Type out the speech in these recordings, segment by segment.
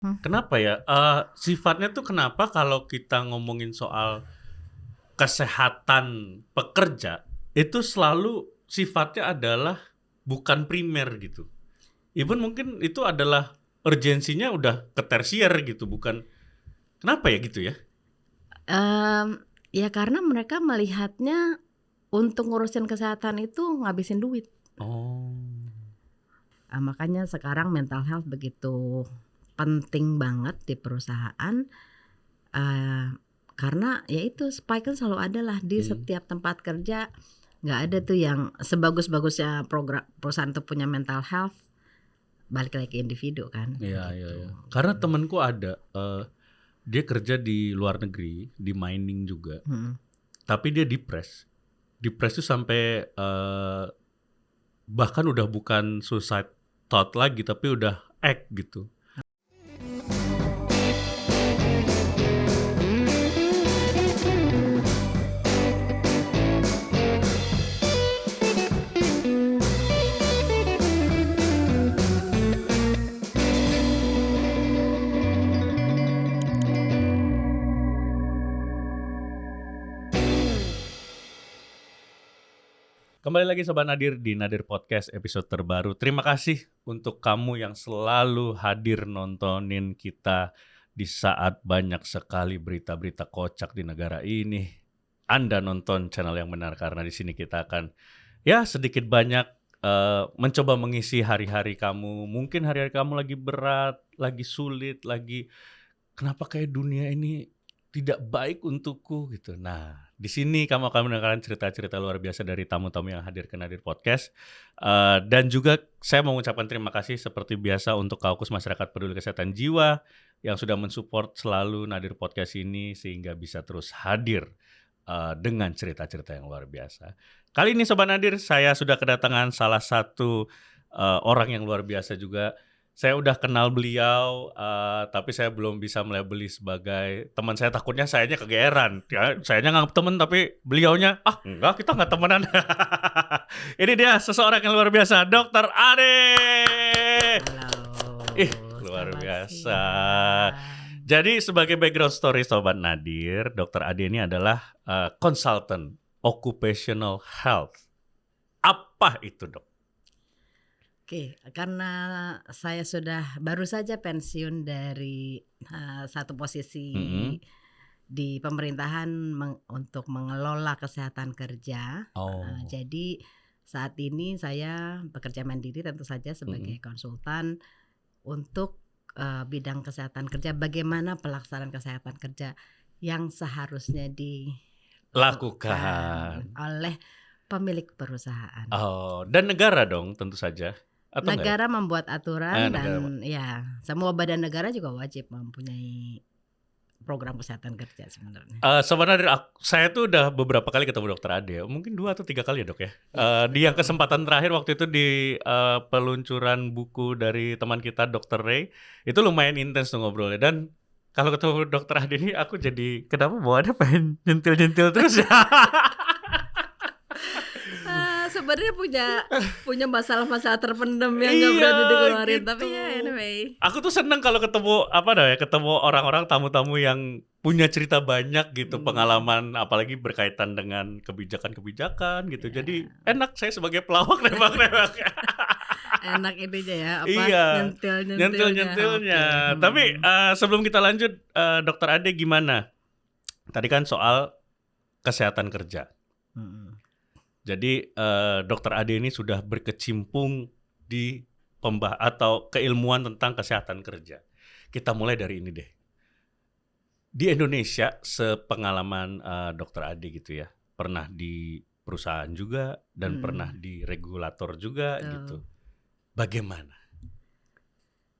Kenapa ya? Sifatnya tuh kenapa kalau kita ngomongin soal kesehatan pekerja, itu selalu sifatnya adalah bukan primer gitu. Even mungkin itu adalah urgensinya udah ke tersier gitu, bukan kenapa ya gitu ya? Ya karena mereka melihatnya untuk ngurusin kesehatan itu ngabisin duit. Oh. Makanya sekarang mental health begitu penting banget di perusahaan, karena ya itu spike kan selalu ada lah di setiap tempat kerja. Nggak ada tuh yang sebagus-bagusnya program perusahaan tuh punya mental health, balik lagi ke individu kan. Iya, iya, Gitu. iya. Karena temenku ada, dia kerja di luar negeri, di mining juga, tapi dia depres. Depres tuh sampai bahkan udah bukan suicide thought lagi, tapi udah act gitu. Kembali lagi Sobat Nadir di Nadir Podcast episode terbaru. Terima kasih untuk kamu yang selalu hadir nontonin kita di saat banyak sekali berita-berita kocak di negara ini. Anda nonton channel yang benar karena di sini kita akan ya sedikit banyak mencoba mengisi hari-hari kamu. Mungkin hari-hari kamu lagi berat, lagi sulit, lagi kenapa kayak dunia ini tidak baik untukku gitu. Nah, di sini kamu akan mendengarkan cerita-cerita luar biasa dari tamu-tamu yang hadir ke Nadir Podcast. Dan juga saya mau mengucapkan terima kasih seperti biasa untuk Kaukus Masyarakat Peduli Kesehatan Jiwa yang sudah mensupport selalu Nadir Podcast ini sehingga bisa terus hadir dengan cerita-cerita yang luar biasa. Kali ini Sobat Nadir, saya sudah kedatangan salah satu orang yang luar biasa juga. Saya udah kenal beliau, tapi saya belum bisa melabeli sebagai teman saya. Takutnya sayanya kegeeran. Ya, sayanya nganggap teman, tapi beliaunya, enggak, kita nggak temenan. Ini dia seseorang yang luar biasa, Dokter Ade. Halo, Luar selamat biasa. siang. Jadi sebagai background story Sobat Nadir, Dokter Ade ini adalah consultant occupational health. Apa itu, Dok? Oke, karena saya sudah baru saja pensiun dari satu posisi di pemerintahan untuk mengelola kesehatan kerja. Jadi saat ini saya bekerja mandiri tentu saja sebagai konsultan untuk bidang kesehatan kerja. Bagaimana pelaksanaan kesehatan kerja yang seharusnya dilakukan Lakukan. oleh pemilik perusahaan. Oh, dan negara dong tentu saja. Atau enggak ya? Negara membuat aturan Negara. dan ya semua badan negara juga wajib mempunyai program kesehatan kerja sebenarnya. Sebenarnya saya tuh udah beberapa kali ketemu Dokter Ade, mungkin 2 atau 3 kali ya, Dok ya. Di yang kesempatan terakhir waktu itu di peluncuran buku dari teman kita Dokter Ray, itu lumayan intens tuh ngobrolnya. Dan kalau ketemu Dokter Ade ini aku jadi kenapa bawaannya pengen nyentil-nyentil terus ya. Sebenarnya punya masalah-masalah terpendam yang nggak Iya berani dikeluarin, gitu. tapi ya anyway. Aku tuh seneng kalau ketemu ketemu orang-orang tamu-tamu yang punya cerita banyak gitu, pengalaman apalagi berkaitan dengan kebijakan-kebijakan gitu. Jadi enak saya sebagai pelawak nembak-nembak. Enak ininya ya, Iya, nyentil-nyentilnya. nyentil-nyentilnya. Oke. Tapi sebelum kita lanjut, Dokter Ade gimana? Tadi kan soal kesehatan kerja. Jadi Dokter Ade ini sudah berkecimpung di atau keilmuan tentang kesehatan kerja. Kita mulai dari ini deh. Di Indonesia, sepengalaman Dokter Ade gitu ya, pernah di perusahaan juga dan pernah di regulator juga gitu. Bagaimana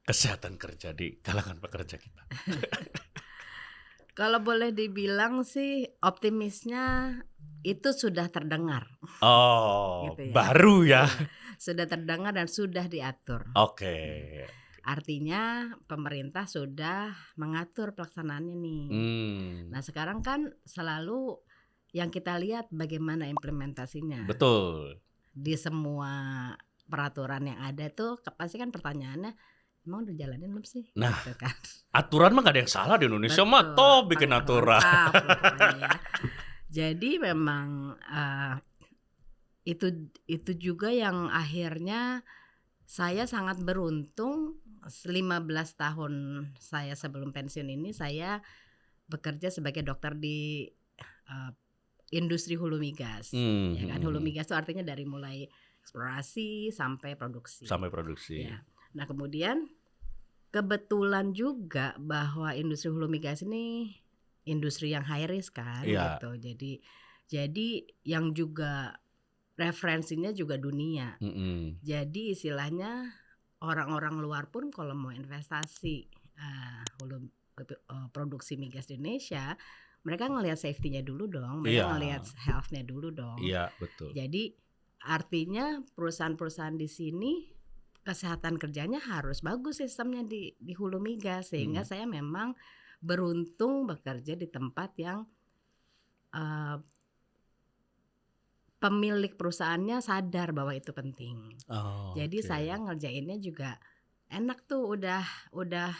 kesehatan kerja di kalangan pekerja kita? Kalau boleh dibilang sih optimisnya itu sudah terdengar. Oh, Gitu ya. baru ya. Sudah terdengar dan sudah diatur. Oke. Artinya pemerintah sudah mengatur pelaksanaannya nih. Nah sekarang kan selalu yang kita lihat bagaimana implementasinya. Betul. Di semua peraturan yang ada tuh pasti kan pertanyaannya emang udah jalanin belum sih? Nah, Gitu kan. aturan mah gak ada yang salah di Indonesia mah, Betul, toh bikin aturan. lengkap lah pokoknya ya. Jadi memang itu juga yang akhirnya saya sangat beruntung. 15 tahun saya sebelum pensiun ini saya bekerja sebagai dokter di industri hulu migas. Ya kan, hulu migas itu artinya dari mulai eksplorasi sampai produksi. Ya. Nah, kemudian kebetulan juga bahwa industri hulu migas ini industri yang high risk kan gitu. Jadi yang juga referensinya juga dunia. Jadi istilahnya orang-orang luar pun kalau mau investasi produksi migas di Indonesia, mereka ngelihat safety-nya dulu dong, mereka ngelihat health-nya dulu dong. Iya, betul. Jadi artinya perusahaan-perusahaan di sini kesehatan kerjanya harus bagus sistemnya di hulu migas, sehingga saya memang beruntung bekerja di tempat yang pemilik perusahaannya sadar bahwa itu penting. Jadi saya ngerjainnya juga enak tuh, udah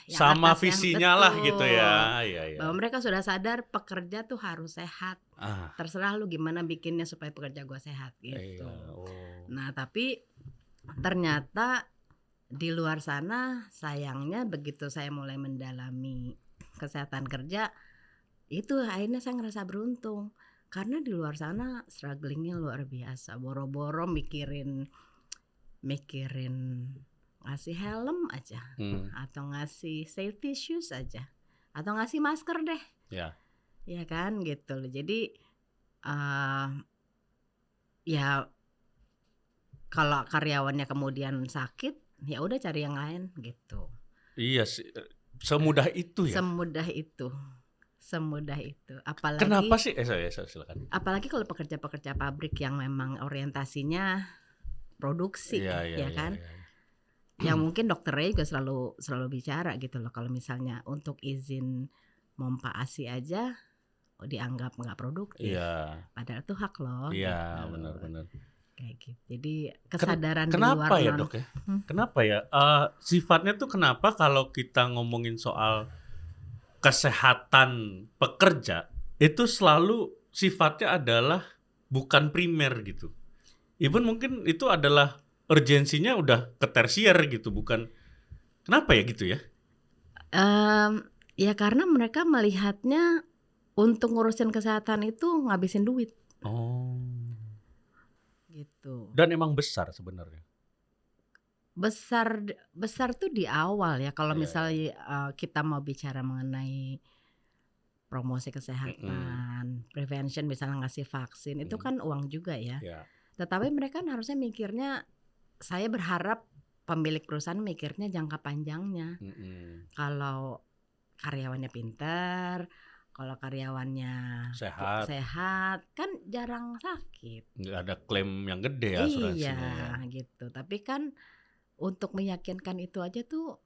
yang sama atasnya, visinya lah gitu ya. Bahwa mereka sudah sadar pekerja tuh harus sehat. Terserah lu gimana bikinnya supaya pekerja gua sehat gitu. Nah, tapi ternyata di luar sana sayangnya begitu saya mulai mendalami kesehatan kerja, itu akhirnya saya ngerasa beruntung. Karena di luar sana strugglingnya luar biasa, boro-boro mikirin ngasih helm aja, atau ngasih safety shoes aja, atau ngasih masker deh, ya kan gitu. Jadi ya kalau karyawannya kemudian sakit, ya udah cari yang lain gitu. Iya sih, semudah itu ya. Semudah itu. Apalagi kenapa sih? Silakan. Apalagi kalau pekerja-pekerja pabrik yang memang orientasinya produksi, ya kan. Yang mungkin dokternya juga selalu bicara gitu loh. Kalau misalnya untuk izin mompa ASI aja dianggap nggak produktif. Padahal itu hak loh. Iya, gitu. benar. Kayak gitu. Jadi kesadaran di kenapa luar ya dok ya? Kenapa ya? Sifatnya tuh kenapa kalau kita ngomongin soal kesehatan pekerja itu selalu sifatnya adalah bukan primer gitu. Even mungkin itu adalah urgensinya udah ke tersier gitu, bukan. Kenapa ya gitu ya? Ya karena mereka melihatnya untuk ngurusin kesehatan itu ngabisin duit. Gitu. Dan emang besar sebenarnya. Besar tuh di awal ya. Kalau misalnya kita mau bicara mengenai promosi kesehatan, prevention, misalnya ngasih vaksin, itu kan uang juga ya. Tetapi mereka kan harusnya mikirnya, saya berharap pemilik perusahaan mikirnya jangka panjangnya. Kalau karyawannya pintar, kalau karyawannya sehat, kan jarang sakit. Nggak ada klaim yang gede asuransinya. Iya, gitu. Tapi kan untuk meyakinkan itu aja tuh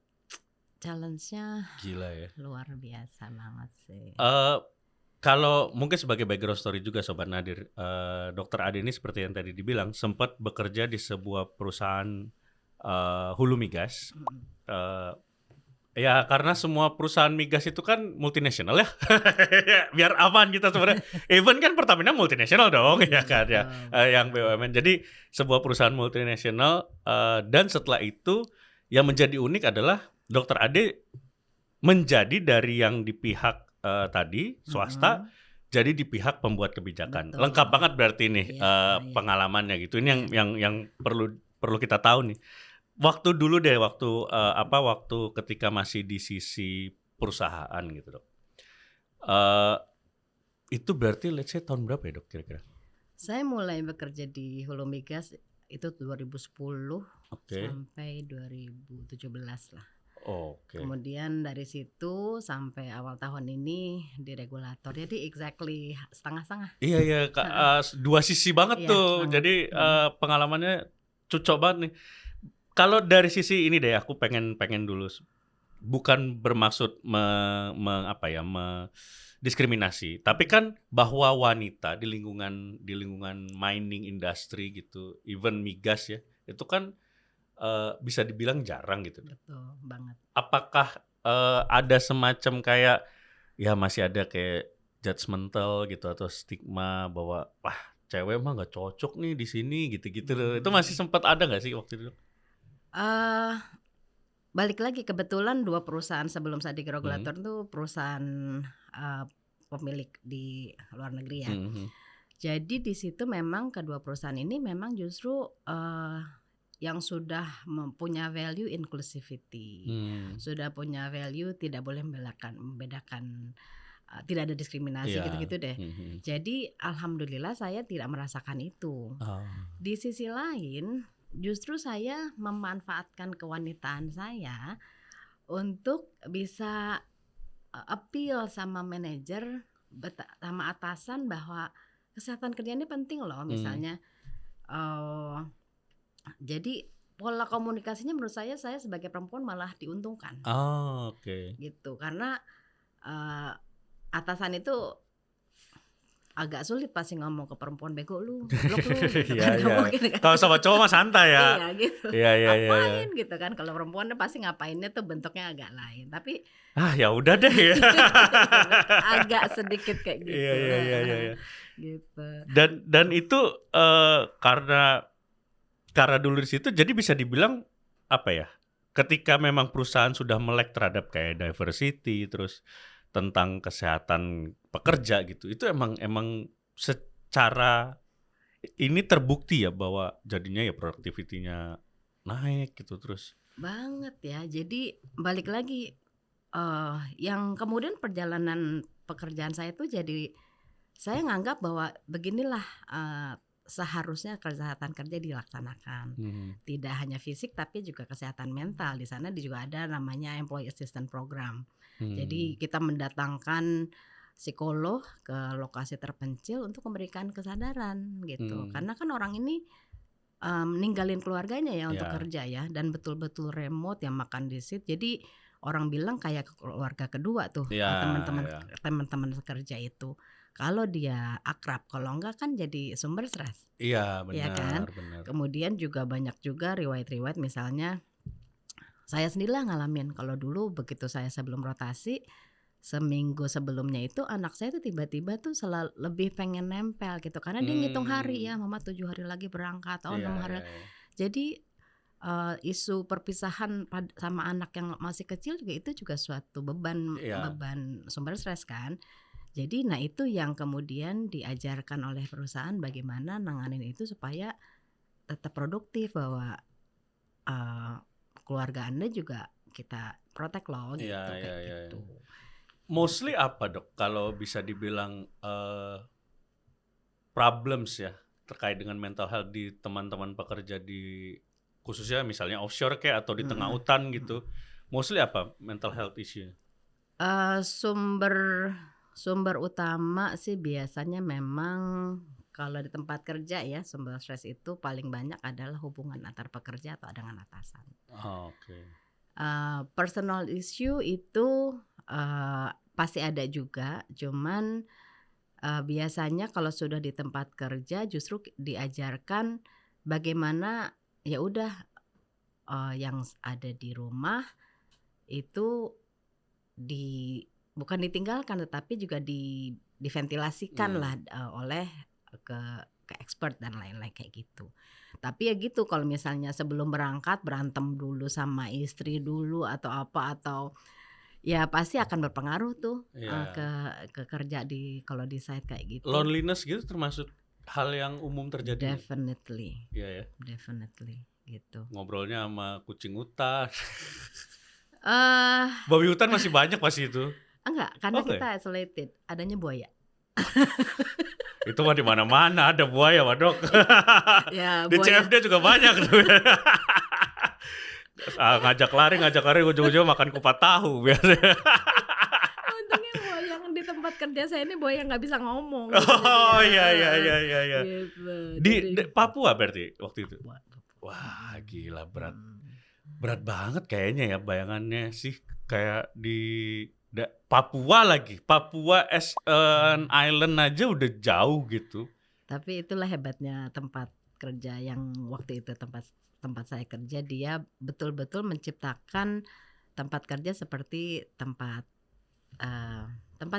challenge-nya gila ya. Luar biasa banget sih. Kalau mungkin sebagai background story juga Sobat Nadir, Dr. Ade ini seperti yang tadi dibilang sempat bekerja di sebuah perusahaan hulu migas. Ya karena semua perusahaan migas itu kan multinasional ya. Biar aman kita sebenarnya. Even kan Pertamina multinasional dong ya kan ya. Yang BUMN. Jadi sebuah perusahaan multinasional dan setelah itu yang menjadi unik adalah Dr. Ade menjadi dari yang di pihak tadi swasta jadi di pihak pembuat kebijakan. Betul. Lengkap banget berarti nih pengalamannya gitu. Ini yang perlu kita tahu nih. Waktu dulu deh, waktu ketika masih di sisi perusahaan gitu dok. Itu berarti let's say tahun berapa ya dok kira-kira? Saya mulai bekerja di hulu migas itu 2010 sampai 2017 lah. Kemudian dari situ sampai awal tahun ini di regulator. Jadi exactly setengah-setengah. Iya, dua sisi banget tuh. Jadi pengalamannya cocok banget nih. Kalau dari sisi ini deh, aku pengen dulu, bukan bermaksud diskriminasi, tapi kan bahwa wanita di lingkungan mining industry gitu, even migas ya, itu kan bisa dibilang jarang gitu. Betul banget. Apakah ada semacam kayak ya masih ada kayak judgmental gitu atau stigma bahwa wah cewek mah nggak cocok nih di sini gitu-gitu. Itu masih sempat ada nggak sih waktu itu? Balik lagi kebetulan 2 perusahaan sebelum saya di Regulator itu perusahaan pemilik di luar negeri ya. Jadi di situ memang kedua perusahaan ini memang justru yang sudah mempunyai value inclusivity, sudah punya value tidak boleh membedakan, tidak ada diskriminasi gitu-gitu deh. Jadi alhamdulillah saya tidak merasakan itu. Di sisi lain justru saya memanfaatkan kewanitaan saya untuk bisa appeal sama manajer sama atasan bahwa kesehatan kerja ini penting loh misalnya. Jadi pola komunikasinya menurut saya sebagai perempuan malah diuntungkan. Oke. Gitu karena atasan itu agak sulit pasti ngomong ke perempuan bego lu, goblok lu gitu kan. Kalau sama cowok mah santai ya. Iya gitu. Ngapain gitu kan, kalau perempuan pasti ngapainnya tuh bentuknya agak lain. Tapi ya udah deh ya. agak sedikit kayak gitu. Iya. Gitu. Dan itu karena dulu di situ jadi bisa dibilang apa ya? Ketika memang perusahaan sudah melek terhadap kayak diversity terus tentang kesehatan pekerja gitu. Itu emang secara ini terbukti ya bahwa jadinya ya productivity-nya naik gitu terus. Banget ya. Jadi balik lagi yang kemudian perjalanan pekerjaan saya itu jadi saya nganggap bahwa beginilah seharusnya kesehatan kerja dilaksanakan. Tidak hanya fisik tapi juga kesehatan mental. Di sana juga ada namanya Employee Assistance Program. Jadi kita mendatangkan psikolog ke lokasi terpencil untuk memberikan kesadaran gitu. Karena kan orang ini ninggalin keluarganya ya untuk kerja ya, dan betul-betul remote yang makan di sit. Jadi orang bilang kayak keluarga kedua tuh teman-teman kerja itu. Kalau dia akrab, kalau enggak kan jadi sumber stres. Iya benar. Ya kan? Benar. Kemudian juga banyak juga riwayat-riwayat misalnya saya sendirilah ngalamin. Kalau dulu begitu saya sebelum rotasi seminggu sebelumnya itu anak saya tuh tiba-tiba tuh selalu lebih pengen nempel gitu karena dia ngitung hari ya, mama 7 hari lagi berangkat atau 6 hari. Jadi isu perpisahan sama anak yang masih kecil juga itu juga suatu beban sumber stres kan. Jadi nah itu yang kemudian diajarkan oleh perusahaan bagaimana nanganin itu supaya tetap produktif, bahwa keluarga Anda juga kita protect loh gitu gitu. Mostly apa dok kalau bisa dibilang problems ya terkait dengan mental health di teman-teman pekerja di khususnya misalnya offshore kayak atau di tengah hutan gitu. Mostly apa mental health issue? Sumber utama sih biasanya memang kalau di tempat kerja ya sumber stres itu paling banyak adalah hubungan antar pekerja atau dengan atasan. Personal issue itu pasti ada juga, cuman biasanya kalau sudah di tempat kerja justru diajarkan bagaimana ya udah yang ada di rumah itu bukan ditinggalkan tetapi juga diventilasikan lah oleh ke expert dan lain-lain kayak gitu. Tapi ya gitu kalau misalnya sebelum berangkat berantem dulu sama istri dulu atau apa atau ya pasti akan berpengaruh tuh ke kerja kalau di site kayak gitu. Loneliness gitu termasuk hal yang umum terjadi. Definitely. Iya ya. Definitely gitu. Ngobrolnya sama kucing hutan. Babi hutan masih banyak pasti itu. Enggak, karena kita isolated, adanya buaya. Itu mah di mana-mana ada buaya, Pak Dok. Ya, di CFD juga banyak tuh. ngajak lari ujung-ujung makan kupat tahu biasanya. Untungnya buaya yang di tempat kerja saya ini buaya nggak bisa ngomong. Iya. Gitu. Di Papua berarti waktu itu. Wah, gila berat banget kayaknya ya bayangannya sih kayak di Papua lagi. Papua as an island aja udah jauh gitu. Tapi itulah hebatnya tempat kerja yang waktu itu tempat saya kerja, dia betul-betul menciptakan tempat kerja seperti tempat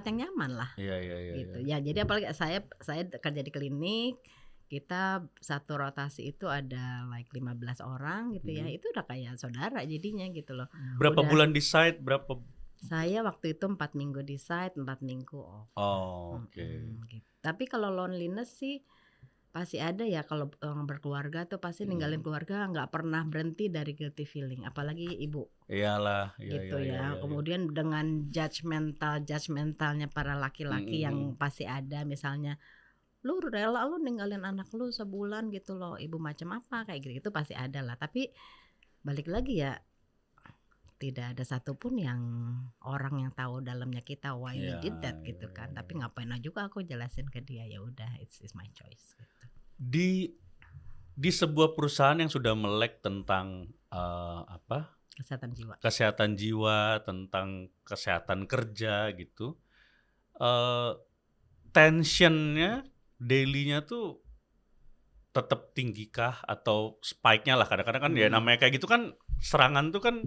yang nyaman lah. Gitu. Ya, jadi apalagi saya kerja di klinik, kita satu rotasi itu ada like 15 orang gitu ya. Itu udah kayak saudara jadinya gitu loh. Berapa bulan di site, berapa? Saya waktu itu 4 minggu di site, 4 minggu off. Oke. Gitu. Tapi kalau loneliness sih pasti ada ya, kalau orang berkeluarga tuh pasti ninggalin keluarga nggak pernah berhenti dari guilty feeling, apalagi ibu. Iyalah, gitu ya. Kemudian dengan judgmentalnya para laki-laki yang pasti ada, misalnya lu rela lu ninggalin anak lu sebulan gitu loh, ibu macam apa, kayak gitu itu pasti ada lah. Tapi balik lagi ya, tidak ada satupun yang orang yang tahu dalamnya kita why we did that gitu kan. Tapi ngapain juga aku jelasin ke dia, ya udah it's my choice gitu. Di sebuah perusahaan yang sudah melek tentang kesehatan jiwa, tentang kesehatan kerja gitu, tensionnya dailynya tuh tetap tinggi kah atau spike-nya lah, kadang-kadang kan ya namanya kayak gitu kan, serangan tuh kan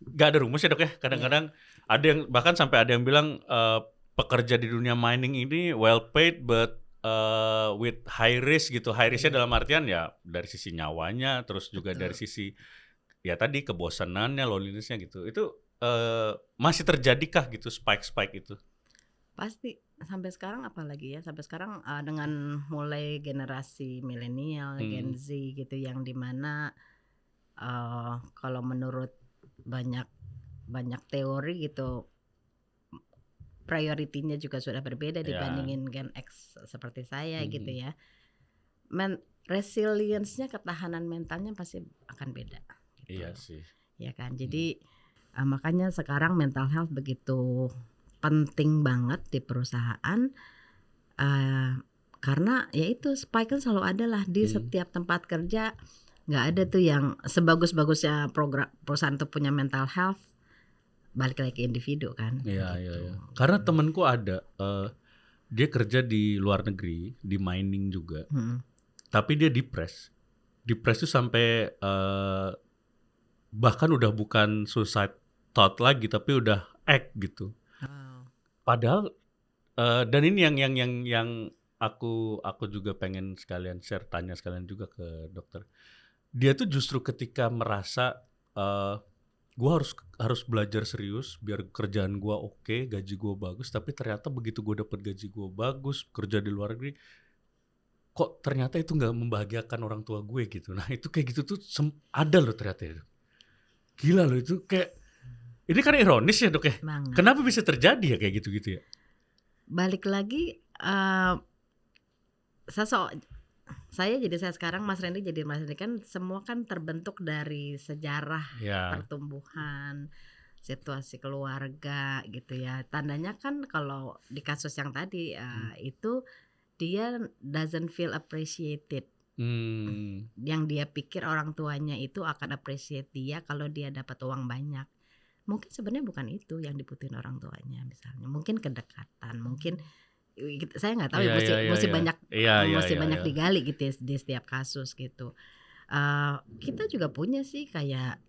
gak ada rumus ya dok ya, kadang-kadang ada yang bahkan sampai ada yang bilang pekerja di dunia mining ini well paid but with high risk gitu. High risknya dalam artian ya dari sisi nyawanya, terus juga dari sisi ya tadi kebosanannya, lonelinessnya gitu. Itu masih terjadikah gitu spike itu? Pasti sampai sekarang, apalagi ya sampai sekarang dengan mulai generasi milenial, Gen Z gitu, yang dimana kalau menurut banyak teori gitu, prioritinya juga sudah berbeda dibandingin Gen X seperti saya gitu ya. Resilience-nya, ketahanan mentalnya pasti akan beda gitu. Iya sih. Ya kan. Jadi makanya sekarang mental health begitu penting banget di perusahaan, karena ya itu spike kan selalu ada lah di setiap tempat kerja. Nggak ada tuh yang sebagus-bagusnya perusahaan tuh punya mental health, balik lagi ke individu kan. Iya. Karena temenku ada, dia kerja di luar negeri, di mining juga, tapi dia depres tuh sampai bahkan udah bukan suicide thought lagi, tapi udah act gitu. Padahal dan ini yang aku juga pengen sekalian share, tanya sekalian juga ke dokter. Dia tuh justru ketika merasa gue harus belajar serius biar kerjaan gue oke, gaji gue bagus, tapi ternyata begitu gue dapet gaji gue bagus, kerja di luar negeri, kok ternyata itu nggak membahagiakan orang tua gue gitu. Nah itu kayak gitu tuh ada loh ternyata itu. Gila loh itu, kayak ini kan ironis ya dok ya. Kenapa bisa terjadi ya kayak gitu-gitu ya? Balik lagi saya sekarang, Mas Randy jadi Mas Randy kan semua kan terbentuk dari sejarah pertumbuhan, situasi keluarga gitu ya. Tandanya kan kalau di kasus yang tadi itu dia doesn't feel appreciated. Yang dia pikir orang tuanya itu akan appreciate dia kalau dia dapat uang banyak. Mungkin sebenarnya bukan itu yang dibutuhin orang tuanya, misalnya mungkin kedekatan, mungkin saya nggak tahu, mesti banyak digali gitu ya, di setiap kasus gitu. Kita juga punya sih kayak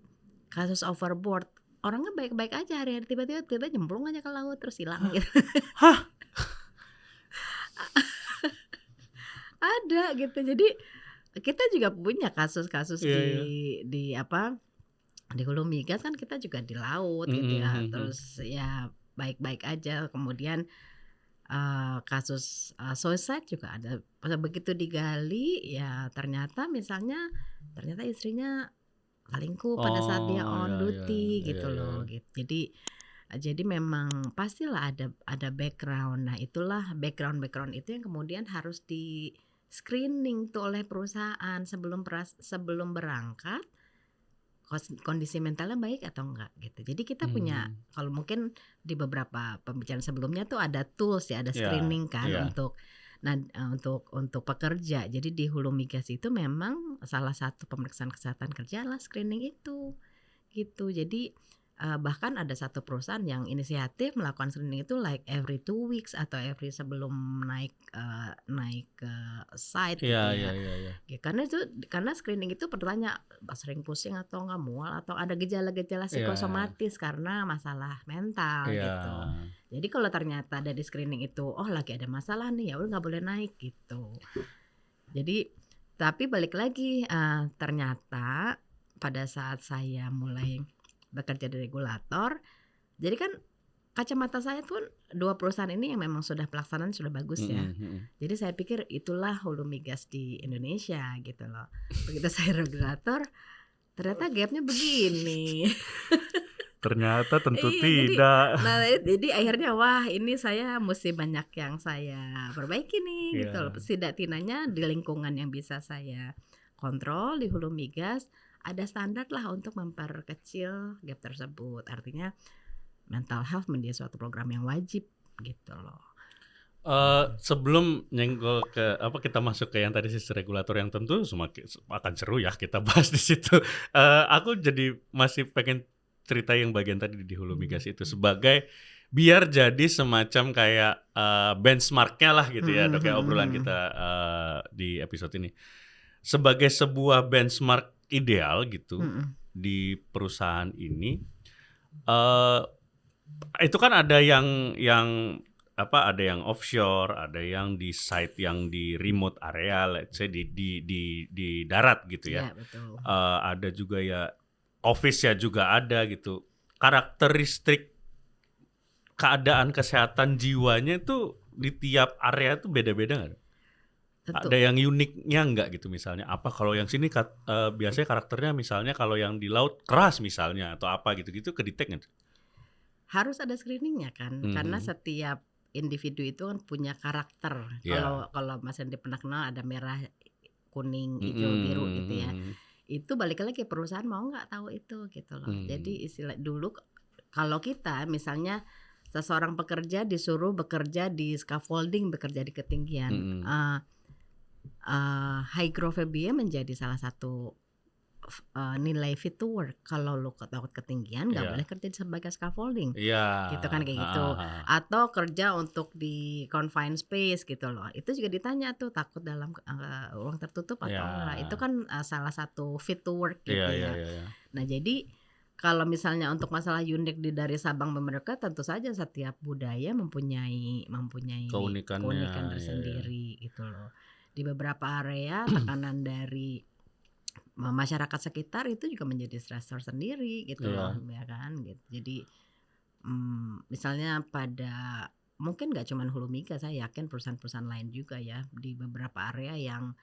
kasus overboard, orangnya baik-baik aja hari-hari, tiba-tiba nyemplung aja ke laut terus hilang gitu. Ada gitu. Jadi kita juga punya kasus-kasus di hulu migas kan, kita juga di laut gitu ya. Terus ya baik-baik aja, kemudian kasus suicide juga ada. Begitu digali ya ternyata istrinya selingkuh pada saat dia on duty gitu loh. Gitu. Jadi memang pastilah ada background. Nah itulah background itu yang kemudian harus di screening tuh oleh perusahaan sebelum berangkat, kondisi mentalnya baik atau enggak gitu. Jadi kita punya, kalau mungkin di beberapa pembicaraan sebelumnya tuh ada tools ya, ada screening kan untuk pekerja. Jadi di hulu migas itu memang salah satu pemeriksaan kesehatan kerja adalah screening itu gitu. Jadi bahkan ada satu perusahaan yang inisiatif melakukan screening itu like every 2 weeks atau every sebelum naik ke site gitu ya. Ya, karena screening itu bertanya sering pusing atau nggak, mual atau ada gejala-gejala psikosomatis karena masalah mental gitu. Jadi kalau ternyata dari screening itu lagi ada masalah nih, ya udah nggak boleh naik gitu. Jadi tapi balik lagi ternyata pada saat saya mulai bekerja di regulator, jadi kan kacamata saya tuh 2 perusahaan ini yang memang sudah pelaksanaan sudah bagus ya. Jadi saya pikir itulah hulu migas di Indonesia gitu loh. Begitu saya regulator, ternyata gapnya begini. Ternyata tentu tidak. Jadi akhirnya wah ini saya mesti banyak yang saya perbaiki nih gitu loh. Setidaknya di lingkungan yang bisa saya kontrol di hulu migas ada standar lah untuk memperkecil gap tersebut. Artinya mental health menjadi suatu program yang wajib gitu loh. Sebelum nyenggol ke kita masuk ke yang tadi sisi regulator yang tentu akan seru ya kita bahas di situ. Aku jadi masih pengen cerita yang bagian tadi di hulu migas itu sebagai biar jadi semacam kayak benchmarknya lah gitu ya, Dok, kayak obrolan kita di episode ini. Sebagai sebuah benchmark ideal gitu di perusahaan ini, itu kan ada yang ada yang offshore, ada yang di site yang di remote area, let's say di darat gitu ya. Betul. Ada juga ya office ya juga ada gitu. Karakteristik keadaan kesehatan jiwanya itu di tiap area itu beda-beda nggak? Ada yang uniknya nggak gitu misalnya? Apa kalau yang sini biasanya karakternya misalnya kalau yang di laut keras misalnya atau apa gitu-gitu kedetek nggak? Harus ada screeningnya kan, karena setiap individu itu kan punya karakter. Kalau Mas Hendy pernah kenal ada merah, kuning, hijau, biru gitu ya. Itu balik lagi perusahaan mau nggak tahu itu gitu loh. Jadi istilah dulu kalau kita misalnya seseorang pekerja disuruh bekerja di scaffolding, bekerja di ketinggian, hygrophobia menjadi salah satu nilai fit to work. Kalau lo takut ketinggian nggak boleh kerja sebagai scaffolding, gitu kan kayak gitu. Atau kerja untuk di confined space gitu loh. Itu juga ditanya tuh takut dalam ruang tertutup atau enggak. Itu kan salah satu fit to work gitu ya. Nah jadi kalau misalnya untuk masalah unik dari Sabang Merauke, tentu saja setiap budaya mempunyai keunikan tersendiri gitu loh. Di beberapa area tekanan dari masyarakat sekitar itu juga menjadi stressor sendiri gitu loh, ya kan gitu. Jadi misalnya pada mungkin nggak cuma hulu migas, saya yakin perusahaan-perusahaan lain juga ya di beberapa area yang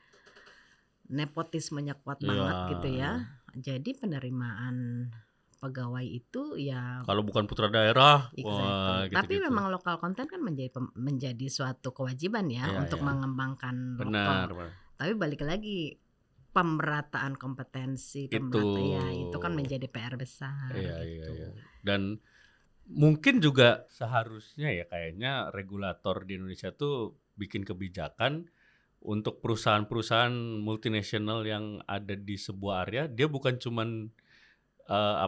nepotismenya kuat banget gitu ya. Jadi penerimaan pegawai itu ya kalau bukan putra daerah, exactly. Tapi memang lokal konten kan menjadi suatu kewajiban ya untuk mengembangkan lokal. Tapi balik lagi pemerataan kompetensi itu kan menjadi PR besar gitu. Dan mungkin juga seharusnya ya kayaknya regulator di Indonesia tuh bikin kebijakan untuk perusahaan-perusahaan multinasional yang ada di sebuah area, dia bukan cuman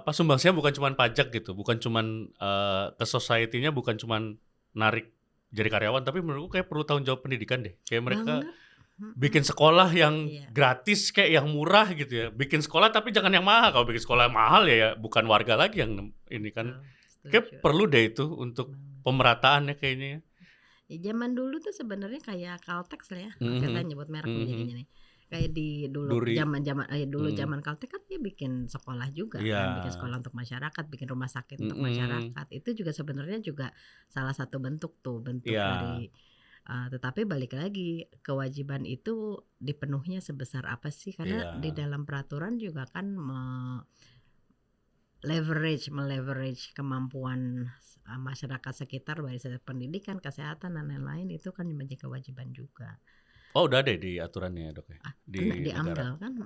sumbangsihnya bukan cuman pajak gitu, bukan cuman ke society-nya bukan cuman narik jadi karyawan, tapi menurutku kayak perlu tanggung jawab pendidikan deh. Kayak mereka bikin sekolah yang gratis, kayak yang murah gitu ya. Bikin sekolah tapi jangan yang mahal. Kalau bikin sekolah mahal ya bukan warga lagi yang ini kan. Kayak perlu deh itu untuk pemerataannya kayaknya. Ya zaman dulu tuh sebenarnya kayak Caltex lah ya. Kita nyebut merek jadinya nih. Kayak di dulu zaman Caltex kan dia bikin sekolah juga kan, bikin sekolah untuk masyarakat, bikin rumah sakit untuk masyarakat. Itu juga sebenarnya juga salah satu bentuk dari tetapi balik lagi kewajiban itu dipenuhnya sebesar apa sih, karena di dalam peraturan juga kan meleverage kemampuan masyarakat sekitar dari pendidikan, kesehatan dan lain-lain, itu kan menjadi kewajiban juga. Oh udah ada di aturannya Dok ya? Di AMDAL kan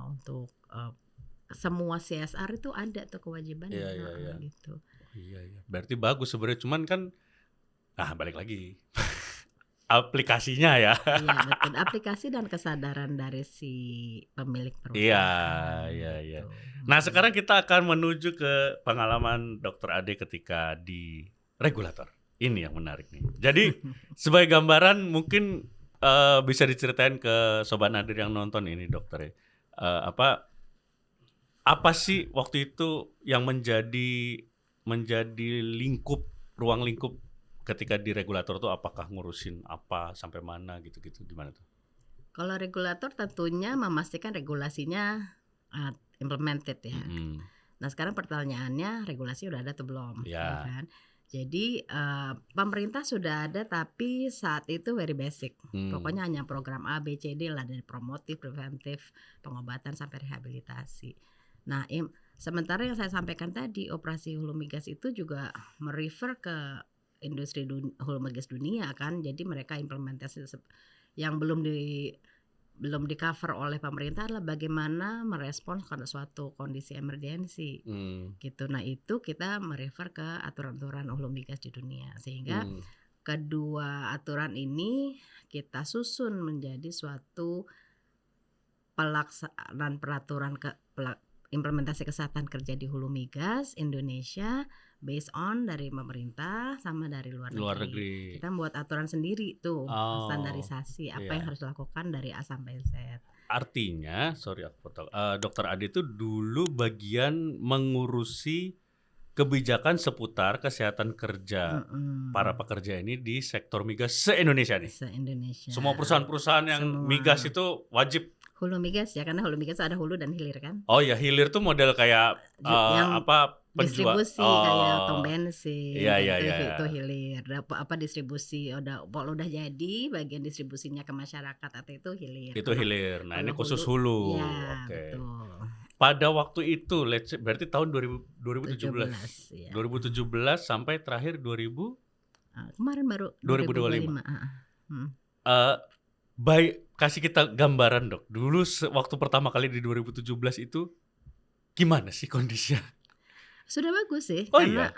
untuk semua CSR itu ada tuh kewajibannya gitu. Iya. Berarti bagus sebenarnya, cuman kan balik lagi aplikasinya ya. Iya betul, aplikasi dan kesadaran dari si pemilik perusahaan. Iya. Gitu. Nah sekarang kita akan menuju ke pengalaman Dokter Ade ketika di regulator. Ini yang menarik nih. Jadi sebagai gambaran mungkin bisa diceritain ke Sobat Nadir yang nonton ini dokter ya. Apa sih waktu itu yang menjadi ruang lingkup ketika di regulator tuh, apakah ngurusin apa sampai mana gitu-gitu, gimana tuh? Kalau regulator tentunya memastikan regulasinya implemented ya. Nah sekarang pertanyaannya, regulasi udah ada atau belum? Ya kan? Jadi pemerintah sudah ada tapi saat itu very basic. Pokoknya hanya program A, B, C, D lah, dari promotif, preventif, pengobatan sampai rehabilitasi. Nah sementara yang saya sampaikan tadi, operasi hulu migas itu juga merefer ke industri hulu migas dunia kan. Jadi mereka implementasi yang belum di cover oleh pemerintah adalah bagaimana merespons pada suatu kondisi emergensi gitu. Nah itu kita merefer ke aturan-aturan hulu migas di dunia, sehingga kedua aturan ini kita susun menjadi suatu pelaksanaan peraturan implementasi kesehatan kerja di hulu migas Indonesia based on dari pemerintah sama dari luar negeri. Kita membuat aturan sendiri tuh, standarisasi apa yang harus dilakukan dari A sampai Z. Artinya, sorry aku potong, Dokter Ade itu dulu bagian mengurusi kebijakan seputar kesehatan kerja para pekerja ini di sektor migas se-Indonesia nih. Se-Indonesia. Semua perusahaan-perusahaan yang migas itu wajib. Hulu migas ya, karena hulu migas ada hulu dan hilir kan. Oh ya, hilir tuh model kayak distribusi kayak tong bensin. Iya. Itu hilir. Distribusi udah jadi bagian distribusinya ke masyarakat atau itu hilir. Itu hilir. Nah, ini khusus hulu. Ya, betul. Pada waktu itu berarti tahun 2017. Ya. 2017 sampai terakhir kemarin baru 2025. Baik, kasih kita gambaran dok. Dulu waktu pertama kali di 2017 itu gimana sih kondisinya? Sudah bagus sih, karena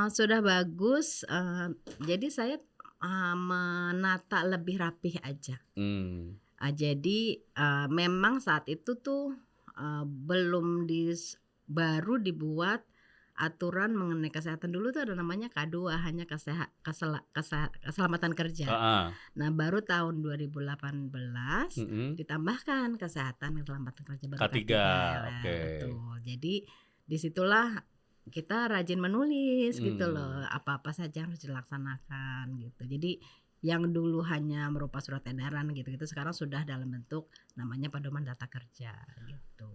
sudah bagus. Jadi saya menata lebih rapih aja. Jadi memang saat itu tuh baru dibuat aturan mengenai kesehatan. Dulu tuh ada namanya K2, hanya keselamatan kerja. Nah baru tahun 2018 ditambahkan kesehatan keselamatan kerja baru K3. Betul. Jadi disitulah kita rajin menulis gitu loh, apa-apa saja harus dilaksanakan gitu. Jadi yang dulu hanya berupa surat edaran gitu-gitu sekarang sudah dalam bentuk namanya pedoman data kerja gitu.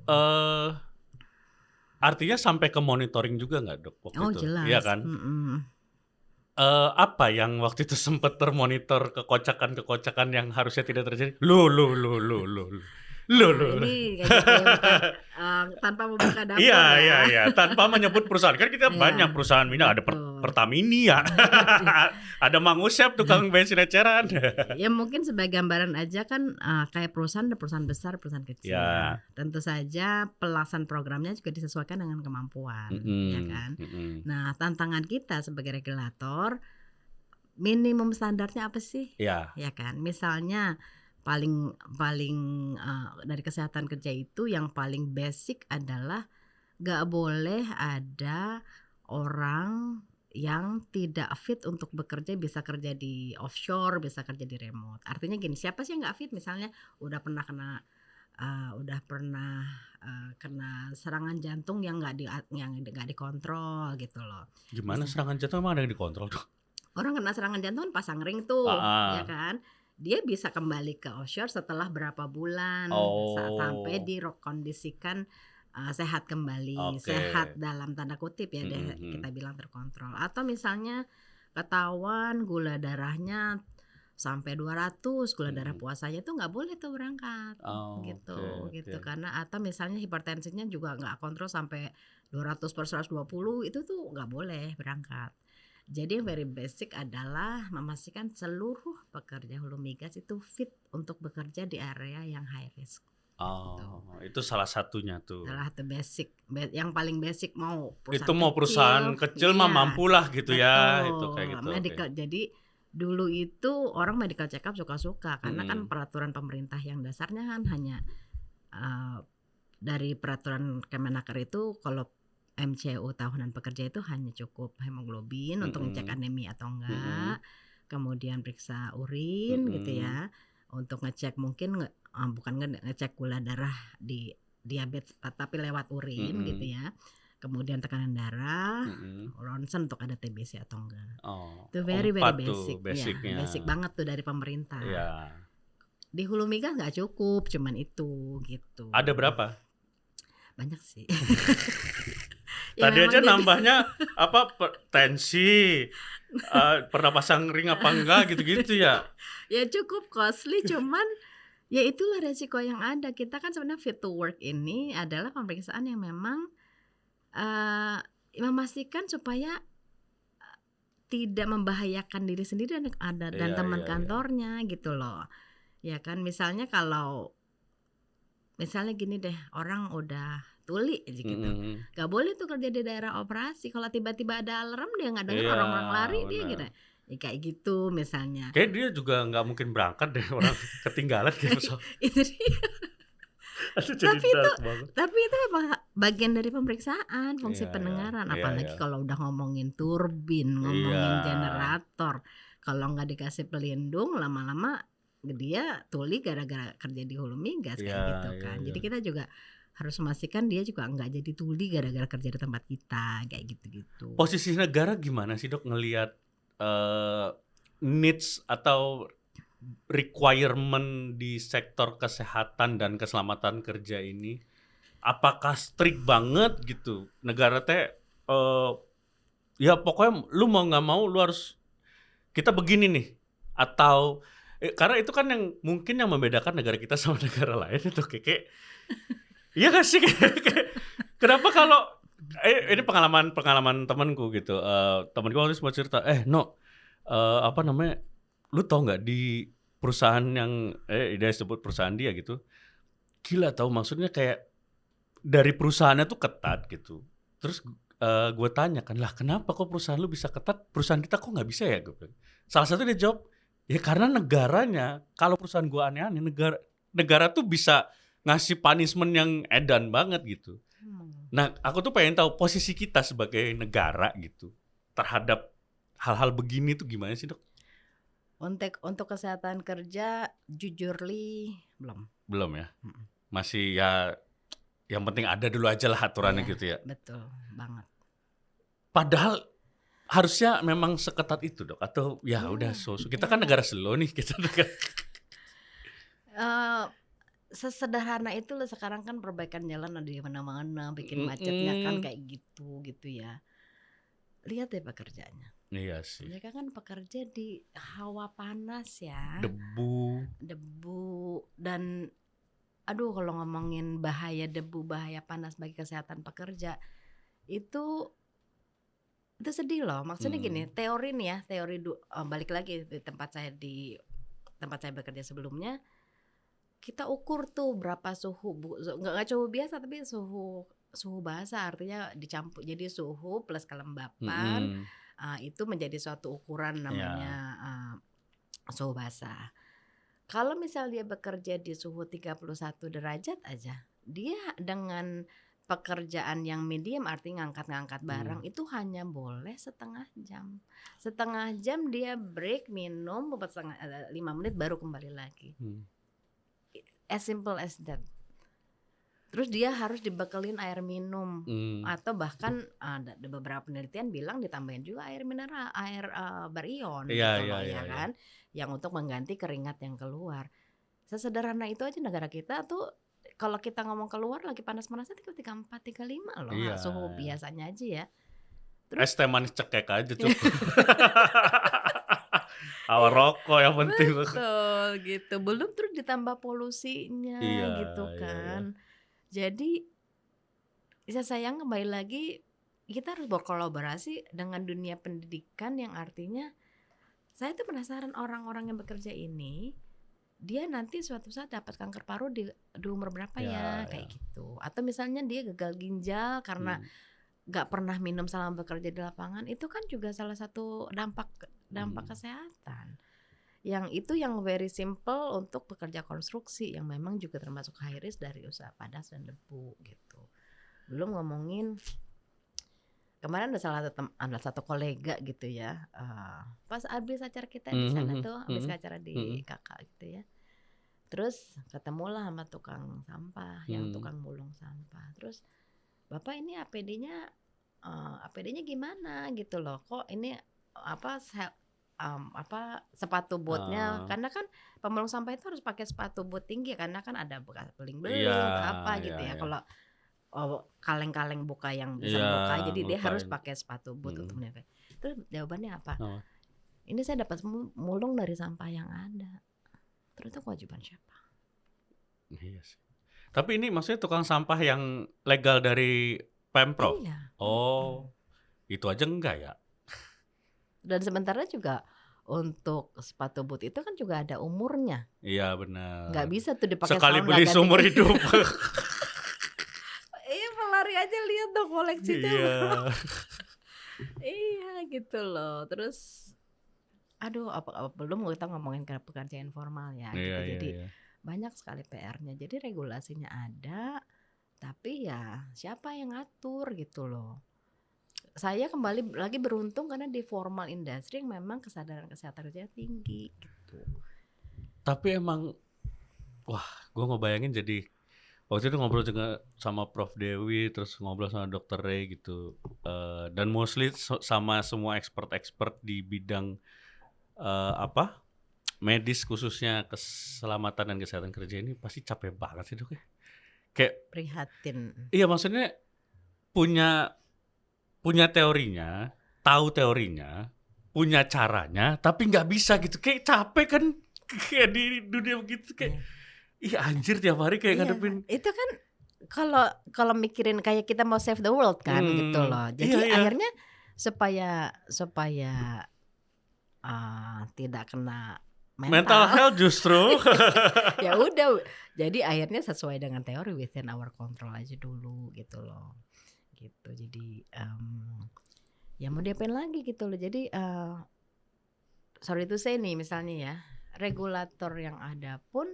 Artinya sampai ke monitoring juga nggak dok waktu itu? Jelas. Iya kan? Apa yang waktu itu sempat termonitor kekocakan yang harusnya tidak terjadi? Loh. Ini tanpa membuka dapur. Iya. Tanpa menyebut perusahaan. Kan kita banyak perusahaan minyak, ada Pertamina, ada Mang Usep tukang bensin eceran. Ya mungkin sebagai gambaran aja kan, kayak perusahaan besar, perusahaan kecil. Tentu saja pelaksanaan programnya juga disesuaikan dengan kemampuan, ya kan. Nah tantangan kita sebagai regulator, minimum standarnya apa sih? Ya kan. Misalnya paling dari kesehatan kerja itu yang paling basic adalah gak boleh ada orang yang tidak fit untuk bekerja, bisa kerja di offshore, bisa kerja di remote. Artinya gini, siapa sih yang gak fit? Misalnya udah pernah kena serangan jantung yang nggak dikontrol gitu loh. Gimana serangan jantung emang ada yang dikontrol tuh? Orang kena serangan jantung kan pasang ring tuh, ya kan? Dia bisa kembali ke offshore setelah berapa bulan sampai direkondisikan sehat kembali, sehat dalam tanda kutip ya, kita bilang terkontrol. Atau misalnya ketahuan gula darahnya sampai 200, gula darah puasanya itu nggak boleh tuh berangkat, gitu. Karena atau misalnya hipertensinya juga nggak kontrol sampai 200/120, itu tuh nggak boleh berangkat. Jadi yang very basic adalah memastikan seluruh pekerja hulu migas itu fit untuk bekerja di area yang high risk. Itu salah satunya tuh. Salah satu basic, yang paling basic mau perusahaan kecil mah mampulah gitu. Betul. Ya, itu kayak gitu. Jadi Dulu itu orang medical check up suka-suka karena kan peraturan pemerintah yang dasarnya kan hanya dari peraturan Kemenaker itu kalau MCU tahunan pekerja itu hanya cukup hemoglobin untuk ngecek anemia atau enggak, kemudian periksa urin gitu ya, untuk ngecek mungkin bukan ngecek gula darah di diabetes tapi lewat urin gitu ya. Kemudian tekanan darah, ronsen untuk ada TBC atau enggak. Itu very basic ya, basic banget tuh dari pemerintah. Di Hulu Migas nggak cukup, cuman itu gitu. Ada berapa? Banyak sih. Tadi aja nambahnya apa tensi, pernah pasang ring apa enggak gitu-gitu ya? Ya cukup costly, cuman ya itulah resiko yang ada. Kita kan sebenarnya fit to work ini adalah pemeriksaan yang memang memastikan supaya tidak membahayakan diri sendiri dan teman kantornya gitu loh. Ya kan, misalnya gini deh, orang udah tuli aja gitu, gak boleh tuh kerja di daerah operasi. Kalau tiba-tiba ada alarm dia nggak dengar orang-orang lari, dia gitu ya, kayak gitu misalnya. Kayak dia juga nggak mungkin berangkat deh, orang ketinggalan gitu. Itu dia. Tapi itu bagian dari pemeriksaan fungsi pendengaran, apalagi kalau udah ngomongin turbin, ngomongin generator, kalau nggak dikasih pelindung lama-lama dia tuli gara-gara kerja di Hulu Migas kayak gitu kan. Jadi kita juga harus memastikan dia juga nggak jadi tuli gara-gara kerja di tempat kita kayak gitu-gitu. Posisi negara gimana sih Dok ngelihat needs atau requirement di sektor kesehatan dan keselamatan kerja ini? Apakah strict banget gitu negara teh? Ya pokoknya lu mau nggak mau lu harus kita begini nih, atau karena itu kan yang mungkin yang membedakan negara kita sama negara lain itu kayak iya gak sih? Kenapa kalau ini pengalaman temanku gitu, temanku waktu itu sempat cerita, apa namanya, lu tau nggak di perusahaan yang dia sebut perusahaan dia gitu, gila tau, maksudnya kayak dari perusahaannya tuh ketat gitu. Terus gue tanya kan, lah kenapa kok perusahaan lu bisa ketat, perusahaan kita kok nggak bisa ya? Salah satu dia jawab, ya karena negaranya, kalau perusahaan gue aneh-aneh, negara tuh bisa ngasih punishment yang edan banget gitu. Nah aku tuh pengen tahu posisi kita sebagai negara gitu terhadap hal-hal begini tuh gimana sih Dok? Untuk kesehatan kerja jujurly belum ya, masih ya yang penting ada dulu aja lah aturannya gitu ya. Betul banget. Padahal harusnya memang seketat itu Dok, atau ya udah kita kan negara slow nih kita negara. Sesederhana itu loh, sekarang kan perbaikan jalan ada di mana-mana, bikin macetnya kan kayak gitu ya. Lihat deh pekerjaannya. Iya sih. Mereka kan pekerja di hawa panas ya. Debu dan aduh, kalau ngomongin bahaya debu, bahaya panas bagi kesehatan pekerja itu sedih loh. Maksudnya gini, teori nih ya, balik lagi di tempat saya bekerja sebelumnya, kita ukur tuh berapa suhu, nggak suhu biasa tapi suhu basah, artinya dicampur jadi suhu plus kelembapan. Itu menjadi suatu ukuran namanya suhu basah. Kalau misal dia bekerja di suhu 31 derajat aja, dia dengan pekerjaan yang medium, artinya ngangkat barang, itu hanya boleh setengah jam. Setengah jam dia break, minum 5 menit baru kembali lagi. As simple as that. Terus dia harus dibekelin air minum, atau bahkan ada beberapa penelitian bilang ditambahin juga air mineral, air barion kan, yang untuk mengganti keringat yang keluar. Sesederhana itu aja negara kita tuh, kalau kita ngomong keluar lagi panas-panasnya 34, 35 loh, suhu biasanya aja ya. Terus es teh manis cekek aja cukup. Awal rokok yang penting. Betul gitu, belum terus ditambah polusinya gitu kan. Jadi saya sayang kembali lagi kita harus berkolaborasi dengan dunia pendidikan, yang artinya saya tuh penasaran orang-orang yang bekerja ini, dia nanti suatu saat dapat kanker paru di umur berapa kayak gitu. Atau misalnya dia gagal ginjal karena gak pernah minum selama bekerja di lapangan, itu kan juga salah satu dampak dampak kesehatan. Yang itu yang very simple untuk pekerja konstruksi yang memang juga termasuk high risk dari usaha padas dan debu gitu. Belum ngomongin kemarin ada satu kolega gitu ya, pas habis acara kita di sana tuh, habis acara di kakak gitu ya. Terus ketemulah sama tukang sampah, yang tukang mulung sampah. Terus, "Bapak ini APD-nya gimana gitu loh, kok ini sepatu botnya," karena kan pemulung sampah itu harus pakai sepatu bot tinggi karena kan ada bekas beling-beling apa gitu ya. Kalau kaleng-kaleng buka yang bisa melukai, jadi dia harus pakai sepatu boot untuk menjaga. Terus jawabannya apa? Ini saya dapat mulung dari sampah yang ada. Terus itu kewajiban siapa? Iya sih. Tapi ini maksudnya tukang sampah yang legal dari Pemprov? Iya. Oh, itu aja enggak ya? Dan sementara juga untuk sepatu boot itu kan juga ada umurnya. Iya benar. Nggak bisa tuh dipakai sekali beli seumur hidup. Iya, pelari aja lihat dong koleksinya. Iya. Iya gitu loh. Terus aduh apa belum kita ngomongin ke pekerja informal ya gitu. Jadi banyak sekali PR-nya. Jadi regulasinya ada, tapi ya siapa yang ngatur gitu loh. Saya kembali lagi beruntung karena di formal industry yang memang kesadaran kesehatan kerja tinggi gitu. Tapi emang gue ngebayangin jadi waktu itu ngobrol juga sama Prof Dewi, terus ngobrol sama Dr. Ray gitu, dan mostly sama semua expert di bidang medis khususnya keselamatan dan kesehatan kerja ini pasti capek banget sih Dok ya. Kayak prihatin. Iya maksudnya punya teorinya, tahu teorinya, punya caranya, tapi nggak bisa gitu. Kayak capek kan, kayak di dunia begitu kayak, ih anjir tiap hari kayak ngadepin. Itu kan kalau mikirin kayak kita mau save the world kan gitu loh. Jadi akhirnya supaya tidak kena mental health justru. Ya udah, jadi akhirnya sesuai dengan teori within our control aja dulu gitu loh. Gitu. Jadi ya mau diapain lagi gitu loh. Jadi sorry to say nih misalnya ya, regulator yang ada pun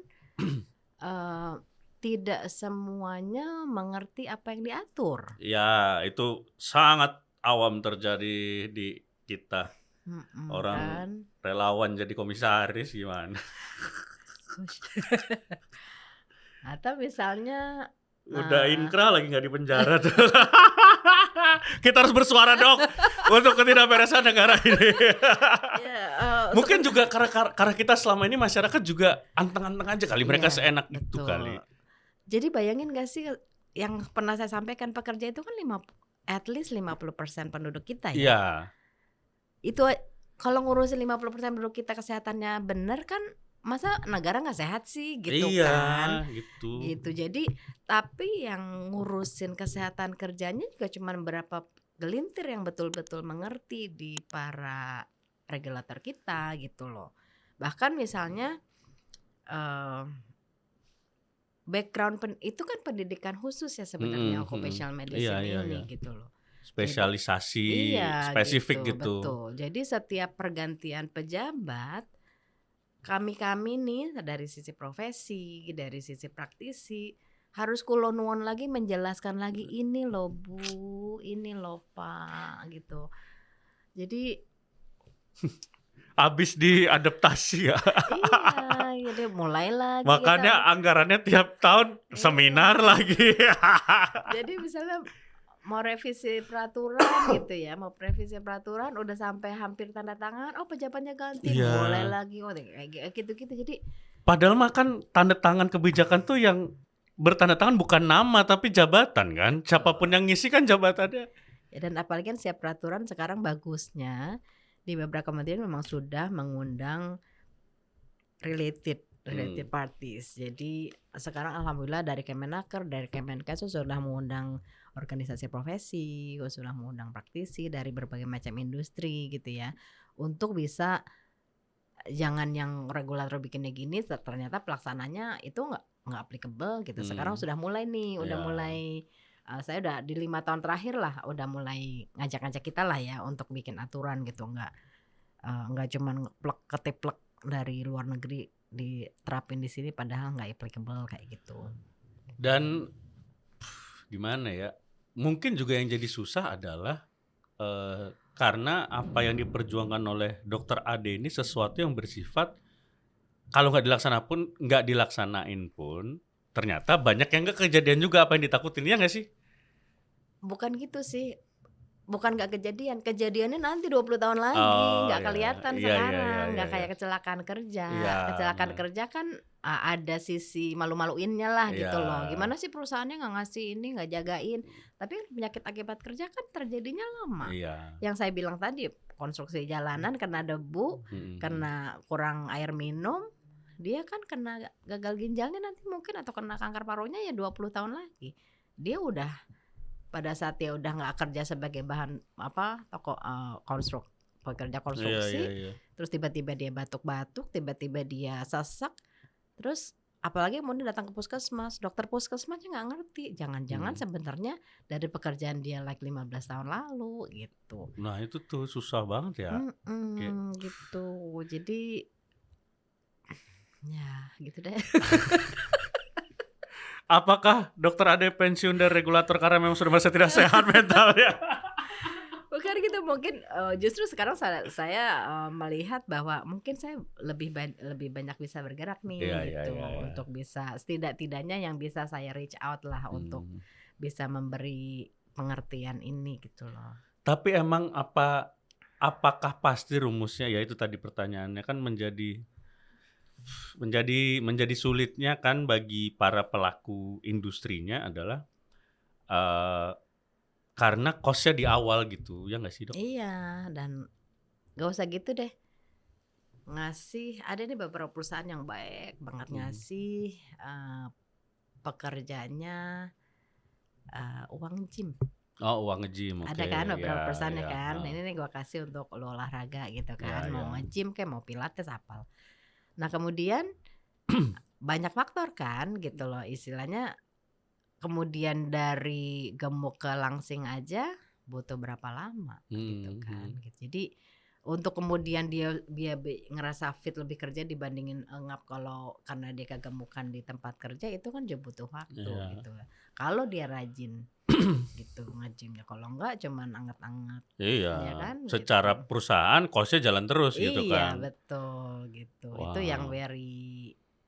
tidak semuanya mengerti apa yang diatur. Ya itu sangat awam terjadi di kita. Orang kan? Relawan jadi komisaris gimana? Atau misalnya udah inkrah lagi nggak di penjara tuh. Kita harus bersuara dong untuk ketidakberesan negara ini. Mungkin juga karena kita selama ini masyarakat juga anteng-anteng aja kali, mereka seenak itu kali. Jadi bayangin gak sih yang pernah saya sampaikan, pekerja itu kan at least 50% penduduk kita ya. Iya. Itu kalau ngurusin 50% penduduk kita kesehatannya bener kan, masa negara nggak sehat sih gitu kan? Gitu. Jadi tapi yang ngurusin kesehatan kerjanya juga cuma berapa gelintir yang betul-betul mengerti di para regulator kita gitu loh. Bahkan misalnya background itu kan pendidikan khusus ya sebenarnya occupational medicine ini gitu loh. Spesialisasi spesifik gitu. Betul. Jadi setiap pergantian pejabat kami nih dari sisi profesi, dari sisi praktisi harus kulo nuwun lagi menjelaskan lagi ini loh Bu, ini loh Pak gitu. Jadi habis diadaptasi ya. Iya, jadi mulai lagi. Makanya anggarannya tiap tahun seminar lagi. Jadi misalnya mau revisi peraturan gitu ya, mau revisi peraturan udah sampai hampir tanda tangan, pejabatnya ganti, mulai lagi kayak gitu-gitu. Jadi padahal mah kan tanda tangan kebijakan tuh yang bertanda tangan bukan nama tapi jabatan kan, siapapun yang ngisi kan jabatannya. Ya, dan apalagi kan setiap peraturan sekarang bagusnya di beberapa kementerian memang sudah mengundang related parties. Jadi sekarang alhamdulillah dari Kemenaker, dari Kemenkes sudah mengundang organisasi profesi, sudah mengundang praktisi dari berbagai macam industri gitu ya, untuk bisa jangan yang regulator bikinnya gini ternyata pelaksananya itu nggak applicable gitu. Sekarang sudah mulai nih, mulai saya udah di 5 tahun terakhir lah udah mulai ngajak-ngajak kita lah ya untuk bikin aturan gitu, nggak nggak cuman plek ketiplek dari luar negeri diterapin di sini padahal nggak applicable kayak gitu. Dan gimana ya? Mungkin juga yang jadi susah adalah karena apa yang diperjuangkan oleh Dokter Ade ini sesuatu yang bersifat kalau nggak dilaksanain pun ternyata banyak yang nggak kejadian juga apa yang ditakutin, ya nggak sih? Bukan gitu sih. Bukan nggak kejadiannya nanti 20 tahun lagi, nggak kelihatan sekarang, nggak kayak kecelakaan kerja. Kecelakaan kerja kan ada sisi malu-maluinnya lah gitu loh. Gimana sih perusahaannya nggak ngasih ini, nggak jagain. Tapi penyakit akibat kerja kan terjadinya lama. Yang saya bilang tadi, konstruksi jalanan kena debu, kena kurang air minum, dia kan kena gagal ginjalnya nanti mungkin atau kena kanker parunya ya 20 tahun lagi. Dia udah pada saat dia udah nggak kerja sebagai bahan pekerja konstruksi, terus tiba-tiba dia batuk-batuk, tiba-tiba dia sesak, terus apalagi mau dia datang ke puskesmas, dokter puskesmasnya nggak ngerti, jangan-jangan sebenarnya dari pekerjaan dia 15 tahun lalu gitu. Nah itu tuh susah banget ya. Gitu, jadi ya gitu deh. Apakah Dokter Ade pensiun dari regulator karena memang sudah merasa tidak sehat mentalnya? Bukan gitu, mungkin justru sekarang saya melihat bahwa mungkin saya lebih banyak bisa bergerak nih gitu. Untuk bisa setidaknya yang bisa saya reach out lah untuk bisa memberi pengertian ini gitu loh. Tapi emang apakah pasti rumusnya, ya itu tadi pertanyaannya kan menjadi sulitnya kan bagi para pelaku industrinya adalah karena cost-nya di awal gitu, ya nggak sih Dok? Iya, dan nggak usah gitu deh. Ada nih beberapa perusahaan yang baik banget ngasih pekerjanya uang gym. Oh, uang nge-gym, ada kan beberapa perusahaan kan. Ini nih gue kasih untuk lo olahraga gitu kan, mau nge-gym kayak mau pilates apal. Nah kemudian banyak faktor kan gitu loh, istilahnya kemudian dari gemuk ke langsing aja butuh berapa lama gitu kan. Jadi untuk kemudian dia ngerasa fit lebih kerja dibandingin ngap kalau karena dia kegemukan di tempat kerja, itu kan juga butuh waktu gitu. Kalau dia rajin gitu nge-gymnya, kalau enggak cuman anget-anget. Ya kan? Secara gitu. Perusahaan cost-nya jalan terus gitu kan. Iya betul gitu. Wow. Itu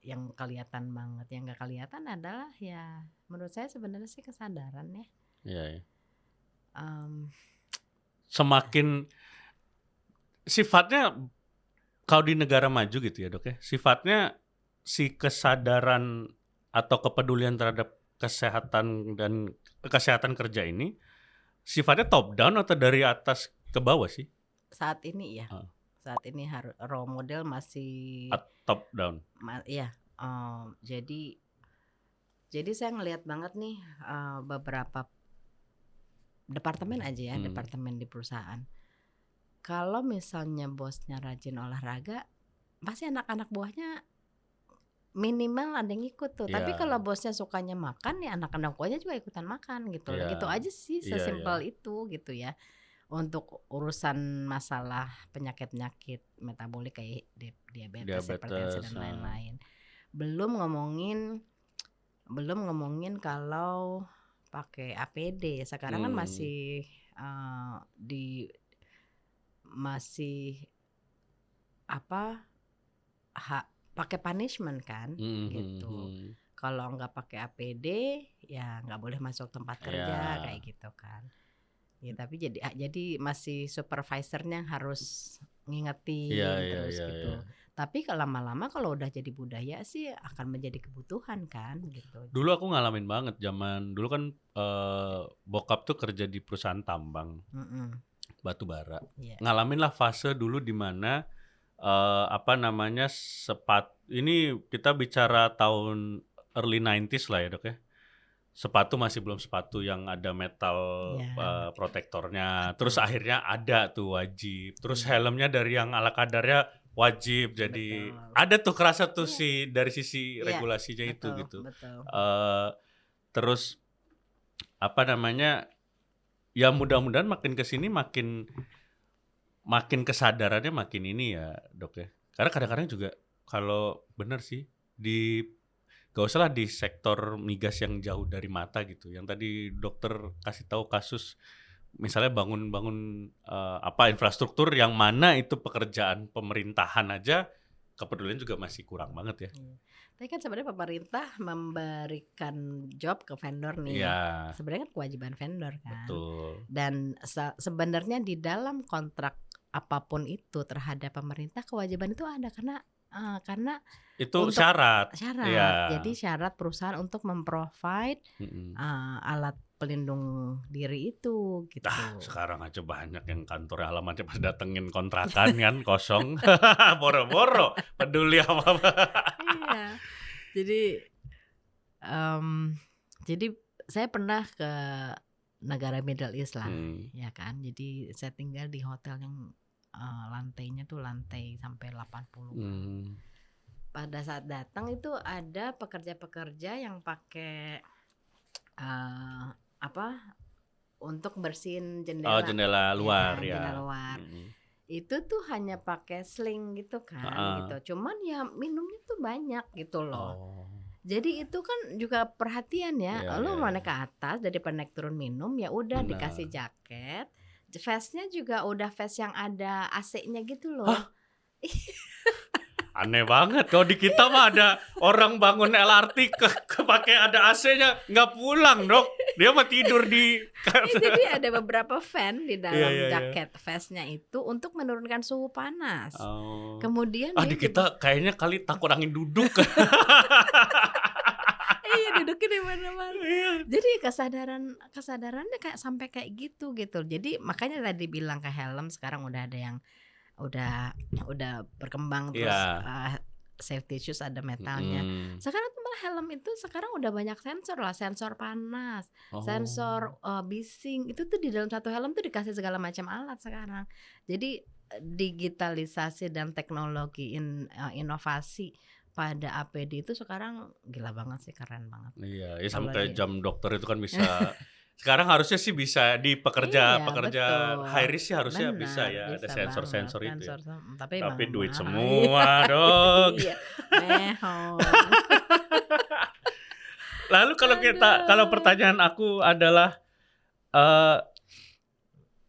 yang kelihatan banget. Yang nggak kelihatan adalah ya menurut saya sebenarnya sih kesadaran ya. Iya. Semakin sifatnya kalau di negara maju gitu ya Dok ya, sifatnya si kesadaran atau kepedulian terhadap kesehatan kerja ini sifatnya top down atau dari atas ke bawah sih? Saat ini ya. Saat ini role model masih top down. Iya. Jadi saya ngelihat banget nih beberapa departemen aja ya, departemen di perusahaan. Kalau misalnya bosnya rajin olahraga, pasti anak-anak buahnya minimal ada yang ikut tuh. Tapi kalau bosnya sukanya makan, ya anak-anak buahnya juga ikutan makan gitu. Gitu aja sih, sesimpel itu gitu ya. Untuk urusan masalah penyakit-penyakit metabolik kayak diabetes, hipertensi dan lain-lain. Belum ngomongin kalau pakai APD. Sekarang kan masih pakai punishment kan gitu. Kalau nggak pakai APD ya nggak boleh masuk tempat kerja kayak gitu kan. Ya tapi jadi masih supervisornya harus ngingetin terus gitu. Tapi kalau lama-lama kalau udah jadi budaya sih akan menjadi kebutuhan kan gitu. Dulu aku ngalamin banget zaman dulu kan bokap tuh kerja di perusahaan tambang batu bara. Ngalamin lah fase dulu di mana ini kita bicara tahun early 90s lah ya Dok ya. Sepatu masih belum sepatu yang ada metal protektornya. Terus akhirnya ada tuh wajib. Terus helmnya dari yang ala kadarnya wajib. Jadi ada tuh kerasa tuh dari sisi regulasinya itu gitu. Terus ya mudah-mudahan makin kesini makin makin kesadarannya makin ini ya dok ya. Karena kadang-kadang juga kalau benar sih gak usah lah di sektor migas yang jauh dari mata gitu. Yang tadi dokter kasih tahu kasus misalnya bangun infrastruktur yang mana itu pekerjaan pemerintahan aja, kepedulian juga masih kurang banget ya. Tapi kan sebenarnya pemerintah memberikan job ke vendor nih. Iya. Sebenarnya kan kewajiban vendor kan. Betul. Dan sebenarnya di dalam kontrak apapun itu terhadap pemerintah kewajiban itu ada karena itu syarat. Ya. Jadi syarat perusahaan untuk memprovide alat pelindung diri itu gitu. Sekarang aja banyak yang kantor alamatnya pas datengin kontrakan kan kosong. Boro-boro peduli apa-apa. Iya. Jadi saya pernah ke negara Middle East lah, ya kan. Jadi saya tinggal di hotel yang lantainya tuh lantai sampai 80. Pada saat datang itu ada pekerja-pekerja yang pakai untuk bersihin jendela. Jendela luar ya. Jendela luar. Itu tuh hanya pakai sling gitu kan gitu. Cuman ya minumnya tuh banyak gitu loh. Jadi itu kan juga perhatian ya. Lu mau naik ke atas daripada naik turun minum ya udah dikasih jaket. Vestnya juga udah vest yang ada AC-nya gitu loh. Aneh banget. Kalau di kita mah ada orang bangun LRT pakai ada AC-nya nggak pulang dok. Dia mah tidur di. Jadi ada beberapa fan di dalam jaket vestnya itu untuk menurunkan suhu panas. Kemudian di kita kayaknya kali takut angin duduk. Iya duduknya di mana-mana. Jadi kesadarannya kayak sampai kayak gitu. Jadi makanya tadi bilang ke helm sekarang udah ada yang udah berkembang terus safety shoes ada metalnya. Sekarang tuh malah helm itu sekarang udah banyak sensor lah, sensor panas, sensor bising. Itu tuh di dalam satu helm tuh dikasih segala macam alat sekarang. Jadi digitalisasi dan teknologi inovasi pada APD itu sekarang gila banget sih, keren banget. Iya, ya sama kayak jam dokter itu kan bisa. Sekarang harusnya sih bisa di pekerja high risk sih harusnya bisa ya, ada sensor-sensor itu ya. Tapi duit semua dong. Iya, mehong. Lalu kalau pertanyaan aku adalah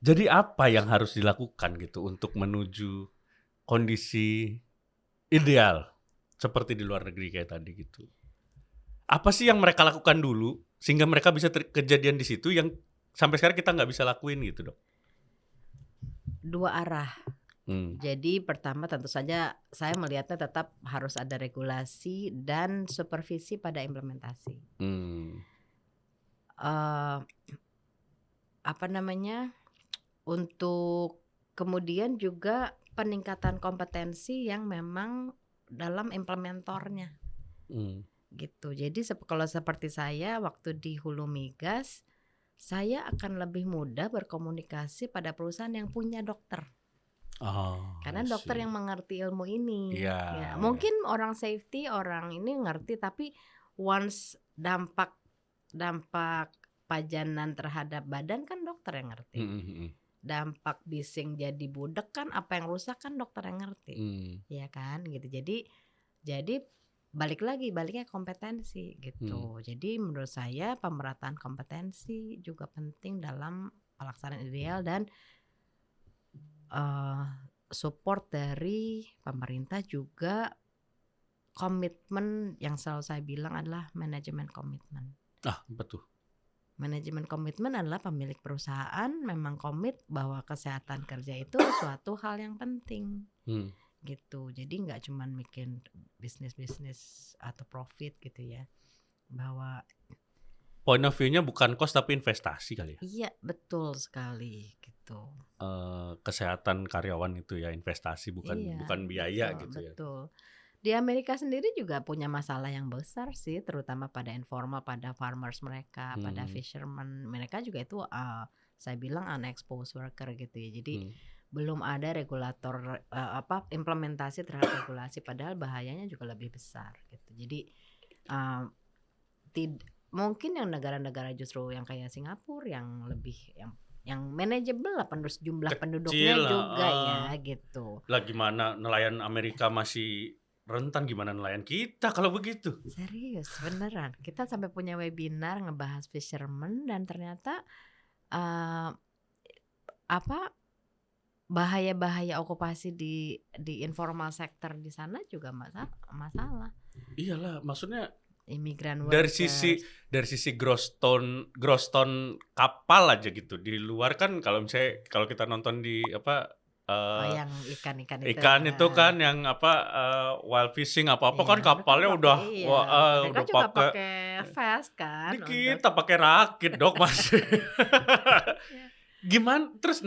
jadi apa yang harus dilakukan gitu untuk menuju kondisi ideal seperti di luar negeri kayak tadi gitu? Apa sih yang mereka lakukan dulu sehingga mereka bisa kejadian di situ yang sampai sekarang kita nggak bisa lakuin gitu dok? Dua arah. Jadi pertama tentu saja saya melihatnya tetap harus ada regulasi dan supervisi pada implementasi. Untuk kemudian juga peningkatan kompetensi yang memang dalam implementornya. Gitu. Jadi kalau seperti saya waktu di Hulu Migas, saya akan lebih mudah berkomunikasi pada perusahaan yang punya dokter. Karena dokter yang mengerti ilmu ini. Mungkin orang safety, orang ini ngerti, tapi once dampak pajanan terhadap badan kan dokter yang ngerti. Dampak bising jadi budek kan apa yang rusak kan dokter yang ngerti. Ya kan gitu. Jadi baliknya kompetensi gitu. Jadi menurut saya pemerataan kompetensi juga penting dalam pelaksanaan ideal dan support dari pemerintah juga. Komitmen yang selalu saya bilang adalah manajemen komitmen. Betul. Manajemen komitmen adalah pemilik perusahaan memang komit bahwa kesehatan kerja itu suatu hal yang penting. Gitu. Jadi nggak cuma bikin bisnis atau profit gitu ya, bahwa point of view-nya bukan cost tapi investasi kali ya. Iya betul sekali gitu. Kesehatan karyawan itu ya investasi bukan biaya gitu ya. Betul. Di Amerika sendiri juga punya masalah yang besar sih, terutama pada informal, pada farmers mereka, pada fishermen mereka juga itu saya bilang unexposed worker gitu ya. Jadi belum ada regulator implementasi terhadap regulasi, padahal bahayanya juga lebih besar gitu. Jadi mungkin yang negara-negara justru yang kayak Singapura yang lebih yang manageable lah jumlah Kecil penduduknya lah, juga ya gitu. Lah gimana nelayan Amerika masih rentan, gimana nelayan kita kalau begitu? Serius, beneran. Kita sampai punya webinar ngebahas fisherman dan ternyata apa bahaya-bahaya okupasi di informal sector di sana juga masalah. Iyalah, maksudnya Imigran dari workers. sisi gross ton kapal aja gitu. Di luar kan kalau misalnya kalau kita nonton di Yang ikan-ikan itu. ikan itu kan yang wild fishing apa-apa kan Iya, mereka kapalnya udah mereka udah juga pakai pakai vest kan di untuk kita pakai rakit dok masih. Gimana terus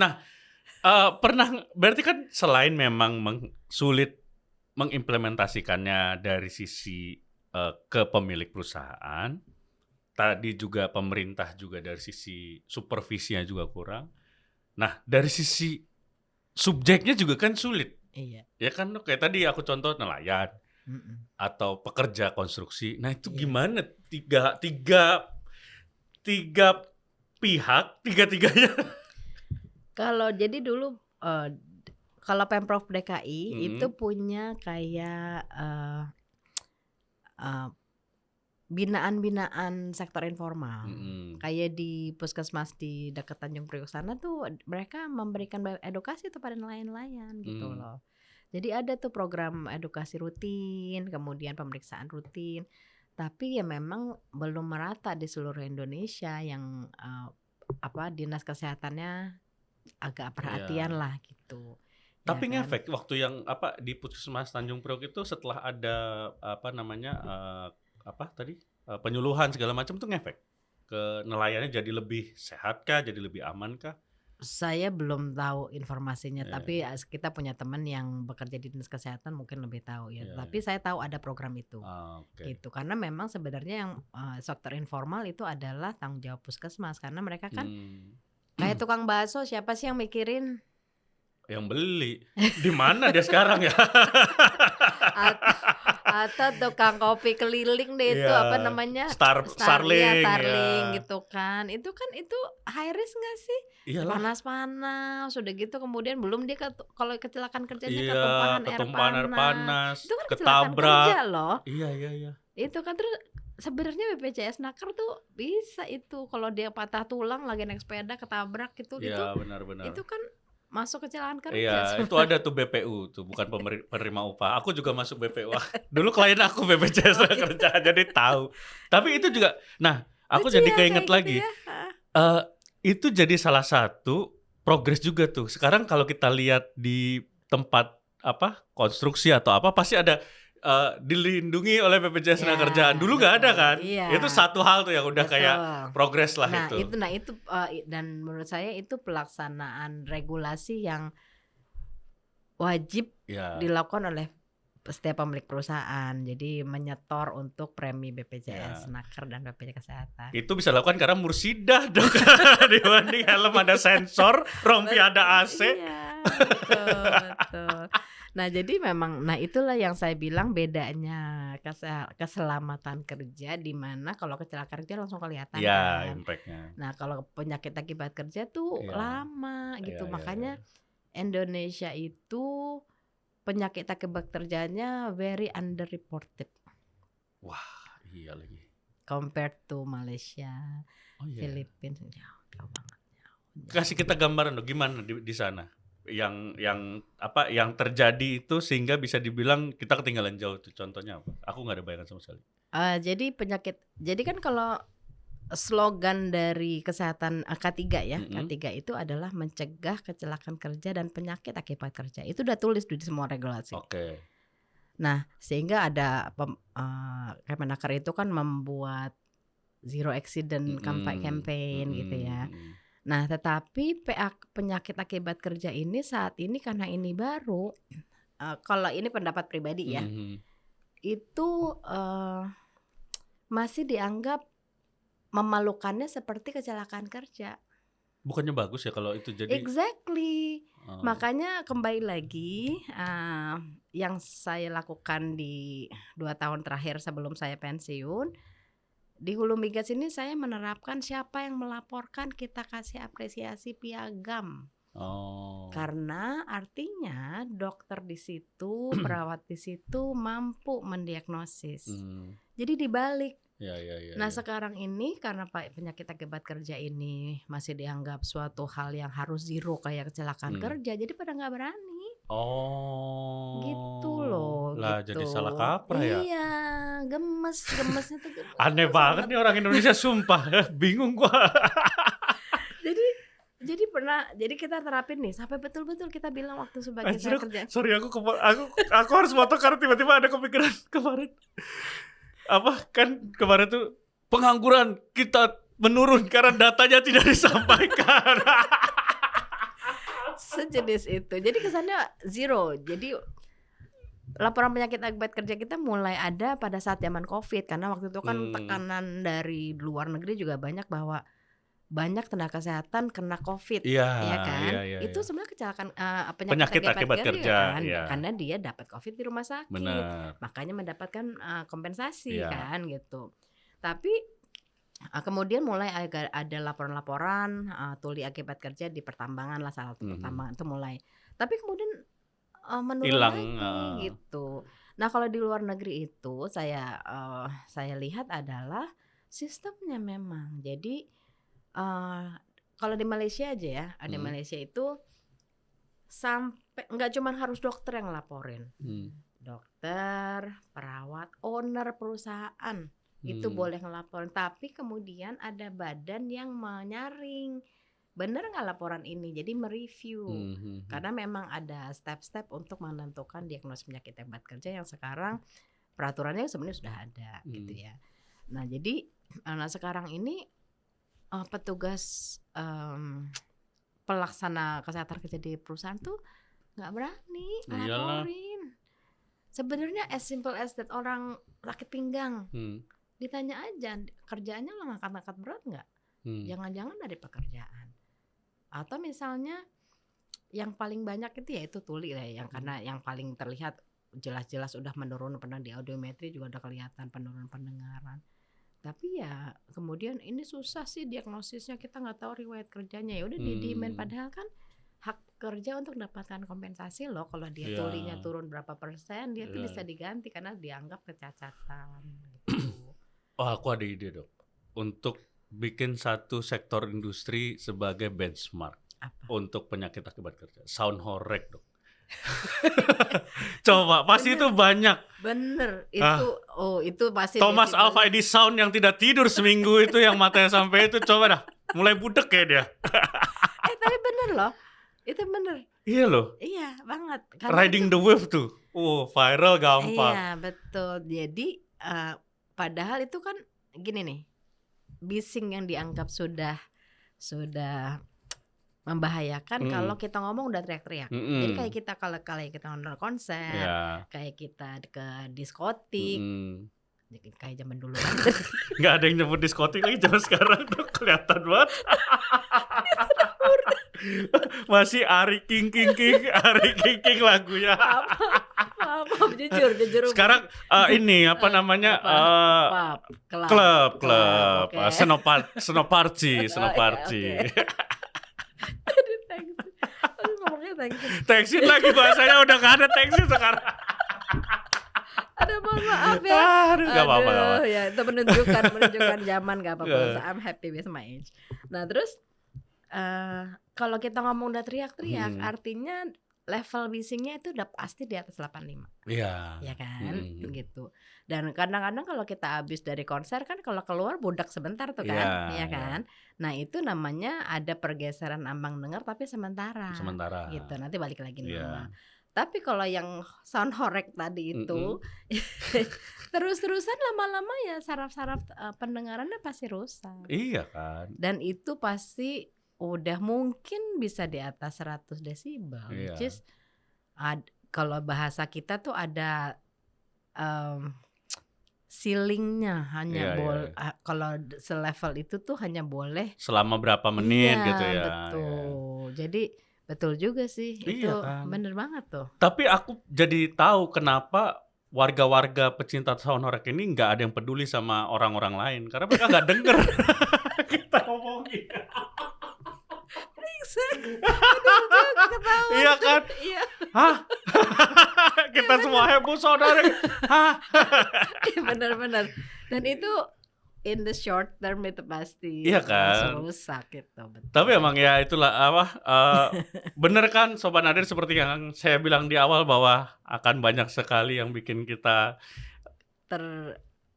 pernah berarti kan selain memang sulit mengimplementasikannya dari sisi ke pemilik perusahaan, tadi juga pemerintah juga dari sisi supervisinya juga kurang. Nah, dari sisi subjeknya juga kan sulit. Iya. Ya kan kayak tadi aku contoh nelayan atau pekerja konstruksi. Nah, itu gimana tiga pihak, tiga-tiganya? Kalau jadi dulu kalau Pemprov DKI itu punya kayak binaan-binaan sektor informal. Kayak di puskesmas di dekat Tanjung Priok sana tuh mereka memberikan edukasi kepada nelayan-nelayan gitu loh. Jadi ada tuh program edukasi rutin, kemudian pemeriksaan rutin. Tapi ya memang belum merata di seluruh Indonesia yang dinas kesehatannya agak perhatian lah gitu. Tapi ngefek waktu yang di puskesmas Tanjung Priok itu setelah ada penyuluhan segala macam tuh ngefek ke nelayannya, jadi lebih sehat kah, jadi lebih aman kah? Saya belum tahu informasinya, tapi kita punya teman yang bekerja di dinas kesehatan mungkin lebih tahu ya. Tapi saya tahu ada program itu, gitu. Karena memang sebenarnya yang sektor informal itu adalah tanggung jawab puskesmas, karena mereka kan kayak tukang bakso, siapa sih yang mikirin? Yang beli di mana dia sekarang ya? Atau tukang kopi keliling deh itu Starling gitu kan. Itu high risk gak sih? Panas-panas udah gitu, kemudian belum dia kalau kecelakaan kerjanya ketumpahan air panas. Itu kan kecelakaan kerja loh. Iya. Itu kan terus sebenarnya BPJS Naker tuh bisa itu kalau dia patah tulang lagi naik sepeda ketabrak gitu. Benar. Itu kan masuk kecelakaan kerja. Iya, itu ada tuh BPU tuh, bukan penerima upah. Aku juga masuk BPU. Dulu klien aku BPJS kerja, jadi tahu. Tapi itu juga, nah aku jadi keinget lagi. Itu jadi salah satu progres juga tuh. Sekarang kalau kita lihat di tempat konstruksi atau pasti ada dilindungi oleh BPJS Tenagakerjaan. Dulu nggak ada kan? Itu satu hal tuh yang udah kayak progres lah itu. Itu dan menurut saya itu pelaksanaan regulasi yang wajib dilakukan oleh setiap pemilik perusahaan. Jadi menyetor untuk premi BPJS Naker dan BPJS Kesehatan. Itu bisa dilakukan karena mursidah dok. Dibanding helm ada sensor, rompi ada AC. Iya, betul. Nah jadi memang, itulah yang saya bilang bedanya keselamatan kerja, di mana kalau kecelakaan kerja langsung kelihatan kan. Impact-nya. Nah kalau penyakit akibat kerja tuh lama gitu. Makanya Indonesia itu penyakit akibat kerjanya very underreported. Wah, iya lagi. Compared to Malaysia, Filipina, jauh banget. Kasih kita gambaran dong gimana di sana. Yang terjadi itu sehingga bisa dibilang kita ketinggalan jauh tuh, contohnya apa? Aku nggak ada bayangan sama sekali. Jadi kan kalau slogan dari kesehatan K3 ya, K3 itu adalah mencegah kecelakaan kerja dan penyakit akibat kerja. Itu udah tulis di semua regulasi. Nah sehingga ada Kemenaker itu kan membuat zero accident campaign gitu ya. Nah, tetapi penyakit akibat kerja ini saat ini karena ini baru, kalau ini pendapat pribadi ya, itu masih dianggap memalukannya seperti kecelakaan kerja. Bukannya bagus ya kalau itu jadi? Exactly. Makanya kembali lagi, yang saya lakukan di 2 tahun terakhir sebelum saya pensiun, di Hulu Migas ini saya menerapkan siapa yang melaporkan kita kasih apresiasi piagam. Karena artinya dokter di situ, perawat di situ mampu mendiagnosis. Jadi dibalik. Nah sekarang ini karena penyakit akibat kerja ini masih dianggap suatu hal yang harus zero kayak kecelakaan kerja, jadi pada nggak berani. Gitu loh. Lah gitu. jadi salah kaprah ya. Iya, gemesnya tuh gemes. Aneh banget nih orang Indonesia, sumpah. Bingung gua. Jadi kita terapin nih sampai betul-betul kita bilang waktu sebagai saya kerja. Sorry aku harus foto karena tiba-tiba ada kepikiran kemarin. Kemarin tuh pengangguran kita menurun karena datanya tidak disampaikan. Sejenis itu. Jadi kesannya zero. Jadi laporan penyakit akibat kerja kita mulai ada pada saat zaman Covid karena waktu itu kan tekanan dari luar negeri juga banyak bahwa banyak tenaga kesehatan kena Covid, ya kan? Itu sebenarnya kecelakaan penyakit akibat kerja kan? Karena dia dapat Covid di rumah sakit, makanya mendapatkan kompensasi kan gitu. Tapi kemudian mulai ada laporan-laporan tuli akibat kerja di pertambangan lah, salah satu pertambangan itu mulai. Tapi kemudian menurun lagi gitu. Nah kalau di luar negeri itu saya lihat adalah sistemnya memang jadi kalau di Malaysia aja ya, di Malaysia itu sampai nggak cuma harus dokter yang laporin, dokter, perawat, owner perusahaan itu boleh ngelaporin, tapi kemudian ada badan yang menyaring bener nggak laporan ini, jadi mereview karena memang ada step-step untuk menentukan diagnosis penyakit akibat kerja yang sekarang peraturannya sebenarnya sudah ada gitu ya. Nah jadi sekarang ini petugas pelaksana kesehatan kerja di perusahaan tuh nggak berani laporin. Sebenarnya as simple as that, orang sakit pinggang ditanya aja kerjaannya lo ngangkat-ngangkat berat nggak? Jangan-jangan dari pekerjaan. Atau misalnya yang paling banyak itu ya itu tuli lah yang karena yang paling terlihat jelas-jelas udah menurun, pernah di audiometri juga udah kelihatan penurunan pendengaran. Tapi ya kemudian ini susah sih diagnosisnya, kita nggak tahu riwayat kerjanya, ya udah didiemin, padahal kan hak kerja untuk mendapatkan kompensasi loh kalau dia tulinya turun berapa persen, dia tuh bisa diganti karena dianggap kecacatan gitu. Aku ada ide dok untuk bikin satu sektor industri sebagai benchmark. Apa? Untuk penyakit akibat kerja, sound horrek dok. Coba pasti itu banyak. Bener itu itu pasti Thomas Alva Edison yang tidak tidur seminggu itu yang matanya sampai itu, coba dah mulai budek kayak dia. Tapi bener loh, itu bener. Iya loh. Iya banget. Riding the wave tuh, viral gampang. Iya betul. Jadi padahal itu kan gini nih, bising yang dianggap sudah membahayakan kalau kita ngomong udah teriak-teriak. Jadi kayak kita kalau kita nonton konser, kayak kita ke diskotik, kayak zaman dulu. Nggak ada yang nyebut diskotik lagi zaman sekarang tuh, kelihatan banget. Masih Ari King lagunya. Apa jujur. Sekarang ini apa namanya? Klub. Okay. Senoparci. Teksin lagi, bahasanya udah gak ada teksin sekarang. Ada mohon maaf ya. Gak apa-apa. Ya itu menunjukkan zaman, gak apa-apa. So, I'm happy with my age. Nah terus kalau kita ngomong udah teriak-teriak, artinya level bisingnya itu udah pasti di atas 85. Iya. Ya kan? Gitu. Dan kadang-kadang kalau kita habis dari konser kan kalau keluar budak sebentar tuh kan, ya kan? Nah, itu namanya ada pergeseran ambang dengar tapi sementara. Gitu. Nanti balik lagi normal. Tapi kalau yang sound horrek tadi itu terus-terusan lama-lama ya saraf-saraf pendengarannya pasti rusak. Iya kan? Dan itu pasti udah mungkin bisa di atas 100 desibel, which is kalau bahasa kita tuh ada ceilingnya, hanya kalau selevel itu tuh hanya boleh selama berapa menit gitu ya. Betul. Jadi betul juga sih, itu kan? bener banget tuh. Tapi aku jadi tahu kenapa warga-warga pecinta soundtrack ini nggak ada yang peduli sama orang-orang lain karena mereka nggak denger kita ngomongin. Iya kan? Iya. Hah? Kita semua heboh saudara. Hah? Benar-benar. Dan itu in the short term itu pasti Iya kan? rusak gitu. Betul. Tapi emang ya itulah bener kan Sobat Nadir, seperti yang saya bilang di awal bahwa akan banyak sekali yang bikin kita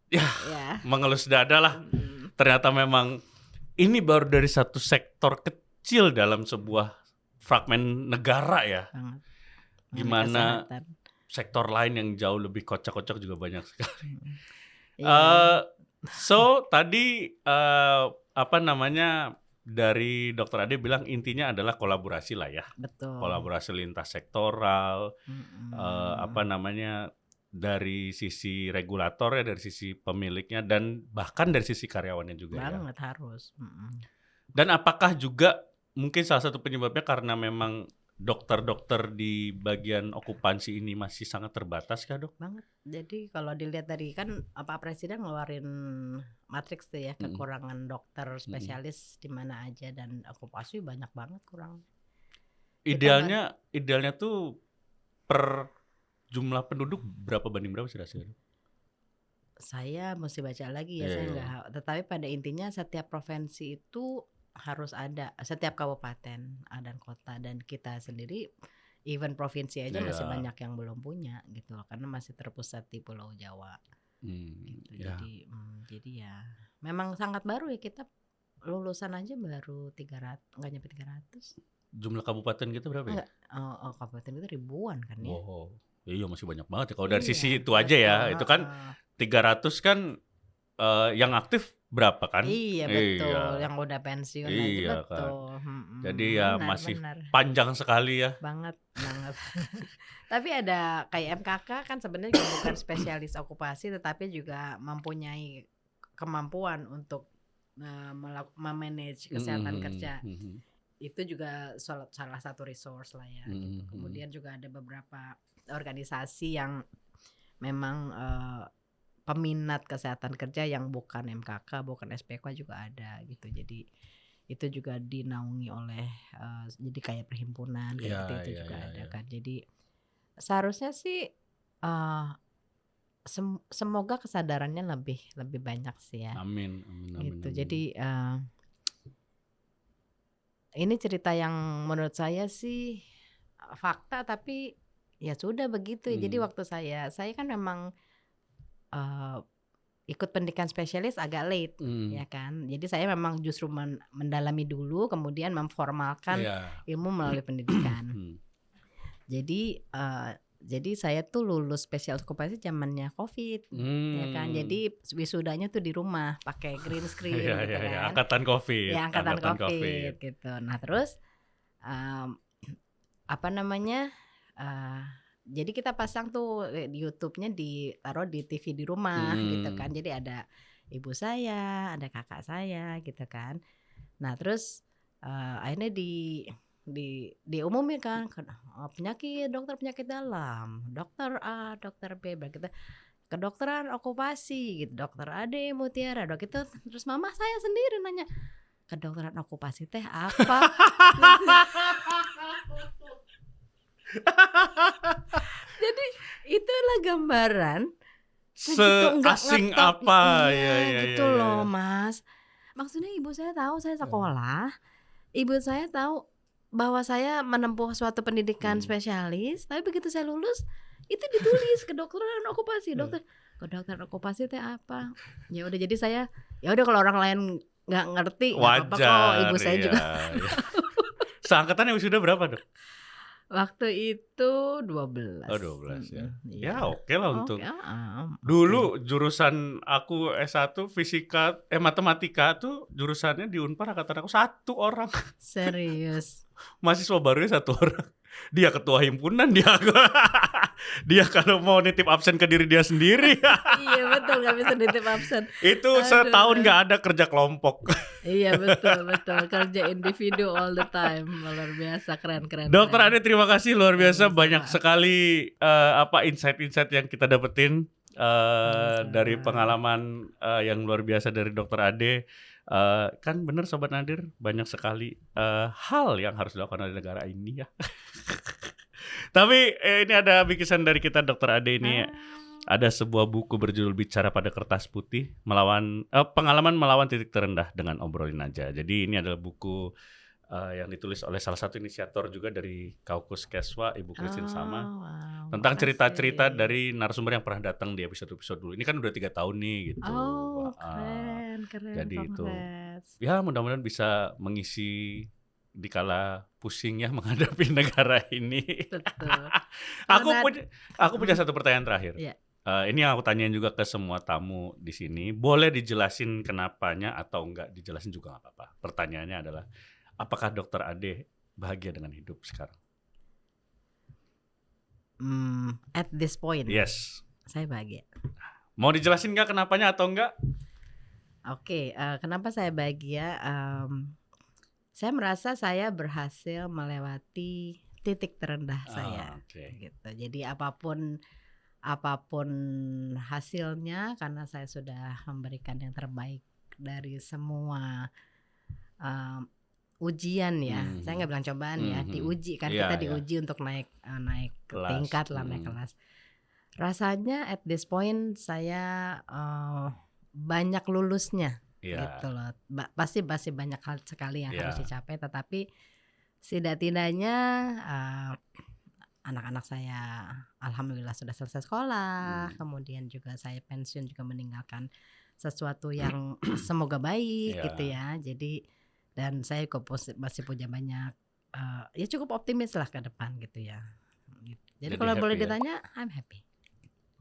ya. mengelus dada lah. Ternyata memang ini baru dari satu sektor kecil dalam sebuah fragmen negara ya. Gimana sektor lain yang jauh lebih kocak-kocak juga banyak sekali. So tadi dari Dr. Ade bilang intinya adalah kolaborasi lah ya. Betul. Kolaborasi lintas sektoral, dari sisi regulator ya, dari sisi pemiliknya, dan bahkan dari sisi karyawannya juga. Banget ya. Harus. Dan apakah juga mungkin salah satu penyebabnya karena memang dokter-dokter di bagian okupansi ini masih sangat terbatas kah, Dok? Banget. Jadi kalau dilihat dari kan Pak Presiden ngeluarin matriks tuh ya, kekurangan dokter spesialis di mana aja, dan okupasi banyak banget kurang. Idealnya tuh per jumlah penduduk berapa banding berapa sih rasanya? Saya mesti baca lagi ya, saya nggak. Tetapi pada intinya setiap provinsi itu harus ada, setiap kabupaten dan kota, dan kita sendiri even provinsi aja masih banyak yang belum punya gitu loh, karena masih terpusat di Pulau Jawa. Gitu. Jadi ya memang sangat baru ya, kita lulusan aja baru 300, nggak nyampe 300. Jumlah kabupaten kita berapa ya? Kabupaten itu ribuan kan ya. Iya masih banyak banget ya kalau dari sisi itu aja ya. Itu kan 300 kan yang aktif berapa kan? Iya betul, yang udah pensiun aja betul. Kan? Jadi ya masih panjang sekali ya. Banget. Tapi ada kayak MKK kan sebenarnya bukan spesialis okupasi, tetapi juga mempunyai kemampuan untuk memanage kesehatan kerja. Itu juga salah satu resource lah ya. Gitu. Kemudian juga ada beberapa organisasi yang memang peminat kesehatan kerja yang bukan MKK, bukan SPK juga ada gitu. Jadi itu juga dinaungi oleh jadi kayak perhimpunan gitu, itu juga ada kan. Jadi seharusnya sih semoga kesadarannya lebih banyak sih ya. Amin. Gitu. Jadi ini cerita yang menurut saya sih fakta, tapi ya sudah begitu. Jadi waktu saya kan memang ikut pendidikan spesialis agak late ya kan. Jadi saya memang justru mendalami dulu, kemudian memformalkan ilmu melalui pendidikan. Jadi saya tuh lulus spesialis okupasi zamannya COVID ya kan. Jadi wisudanya tuh di rumah pakai green screen gitu kan. Angkatan COVID. Ya angkatan COVID gitu. Nah terus jadi kita pasang tuh di YouTube-nya, ditaruh di TV di rumah gitu kan. Jadi ada ibu saya, ada kakak saya gitu kan. Nah terus akhirnya diumumin kan, penyakit, dokter penyakit dalam, dokter A, dokter B, gitu. Kedokteran okupasi gitu, dokter Ade Mutiara, dok itu. Terus mama saya sendiri nanya, kedokteran okupasi teh apa? Jadi itulah gambaran seasing apa gitu loh Mas. Maksudnya ibu saya tahu saya sekolah, ibu saya tahu bahwa saya menempuh suatu pendidikan spesialis, tapi begitu saya lulus itu ditulis kedokteran okupasi, kedokteran okupasi teh apa? Ya udah, jadi saya ya udah, kalau orang lain nggak ngerti nggak apa-apa kok, ibu saya juga. Seangkatan yang sudah berapa, Dok? Waktu itu 12. Oh 12 ya. Ya oke lah untuk. Dulu jurusan aku S1 fisika matematika tuh jurusannya di Unpar angkatan aku 1 orang. Serius. Mahasiswa barunya 1 orang. Dia ketua himpunan, dia kalau mau nitip absen ke diri dia sendiri. Iya betul, nggak bisa nitip absen. Itu setahun nggak ada kerja kelompok. Iya betul, kerja individu all the time. Luar biasa, keren. Dokter Ade, terima kasih luar biasa, banyak sekali insight-insight yang kita dapetin dari pengalaman yang luar biasa dari Dokter Ade. Kan bener Sobat Nadir, banyak sekali hal yang harus dilakukan oleh negara ini ya. Tapi ini ada bingkisan dari kita Dokter Ade ini. Ada sebuah buku berjudul Bicara pada Kertas Putih, pengalaman melawan titik terendah dengan obrolin aja. Jadi ini adalah buku yang ditulis oleh salah satu inisiator juga dari Kaukus Keswa, Ibu Christine Sama. Wow, tentang cerita-cerita dari narasumber yang pernah datang di episode-episode dulu. Ini kan udah 3 tahun nih gitu. Keren. Jadi itu ya mudah-mudahan bisa mengisi dikala pusing ya menghadapi negara ini. Betul. Aku punya satu pertanyaan terakhir. Yeah. Ini yang aku tanyain juga ke semua tamu di sini. Boleh dijelasin kenapanya atau enggak dijelasin juga nggak apa-apa. Pertanyaannya adalah, apakah Dokter Ade bahagia dengan hidup sekarang? At this point, yes, saya bahagia. Mau dijelasin nggak kenapanya atau enggak? Oke, kenapa saya bahagia? Saya merasa saya berhasil melewati titik terendah saya, gitu. Jadi apapun hasilnya, karena saya sudah memberikan yang terbaik dari semua ujian ya. Saya nggak bilang cobaan ya, diuji kan, kita diuji untuk naik tingkat lah, naik kelas. Rasanya at this point saya banyak lulusnya, gitu loh. Pasti banyak hal sekali yang harus dicapai, tetapi setidaknya anak-anak saya alhamdulillah sudah selesai sekolah, kemudian juga saya pensiun juga meninggalkan sesuatu yang semoga baik gitu ya. Jadi dan saya masih punya banyak ya cukup optimis lah ke depan gitu ya. Jadi kalau boleh ditanya, I'm happy.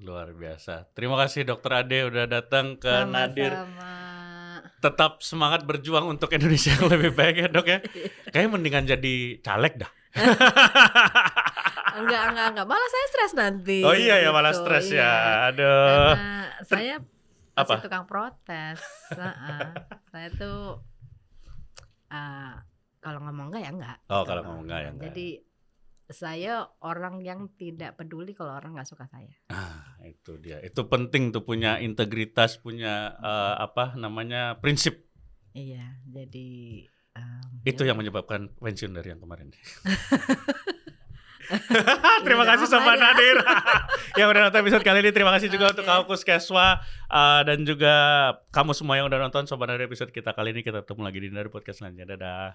Luar biasa. Terima kasih Dokter Ade udah datang ke Nadir. Tetap semangat berjuang untuk Indonesia yang lebih baik ya Dok ya. Kayaknya mendingan jadi caleg dah. Enggak. Malah saya stres nanti. Oh iya ya, malah stres ya. Aduh. Karena saya masih tukang protes. Saya tuh kalau ngomong enggak ya enggak. Oh, kalau ngomong enggak ya enggak. Jadi saya orang yang tidak peduli kalau orang nggak suka saya. Itu dia. Itu penting tuh, punya integritas, punya prinsip. Iya, jadi itu yang menyebabkan pensiun dari yang kemarin. Terima kasih Sobat Nadir yang udah nonton episode kali ini. Terima kasih juga untuk Kaukus Keswa dan juga kamu semua yang udah nonton Sobat Nadir episode kita kali ini. Kita ketemu lagi di Nadir Podcast selanjutnya. Dadah.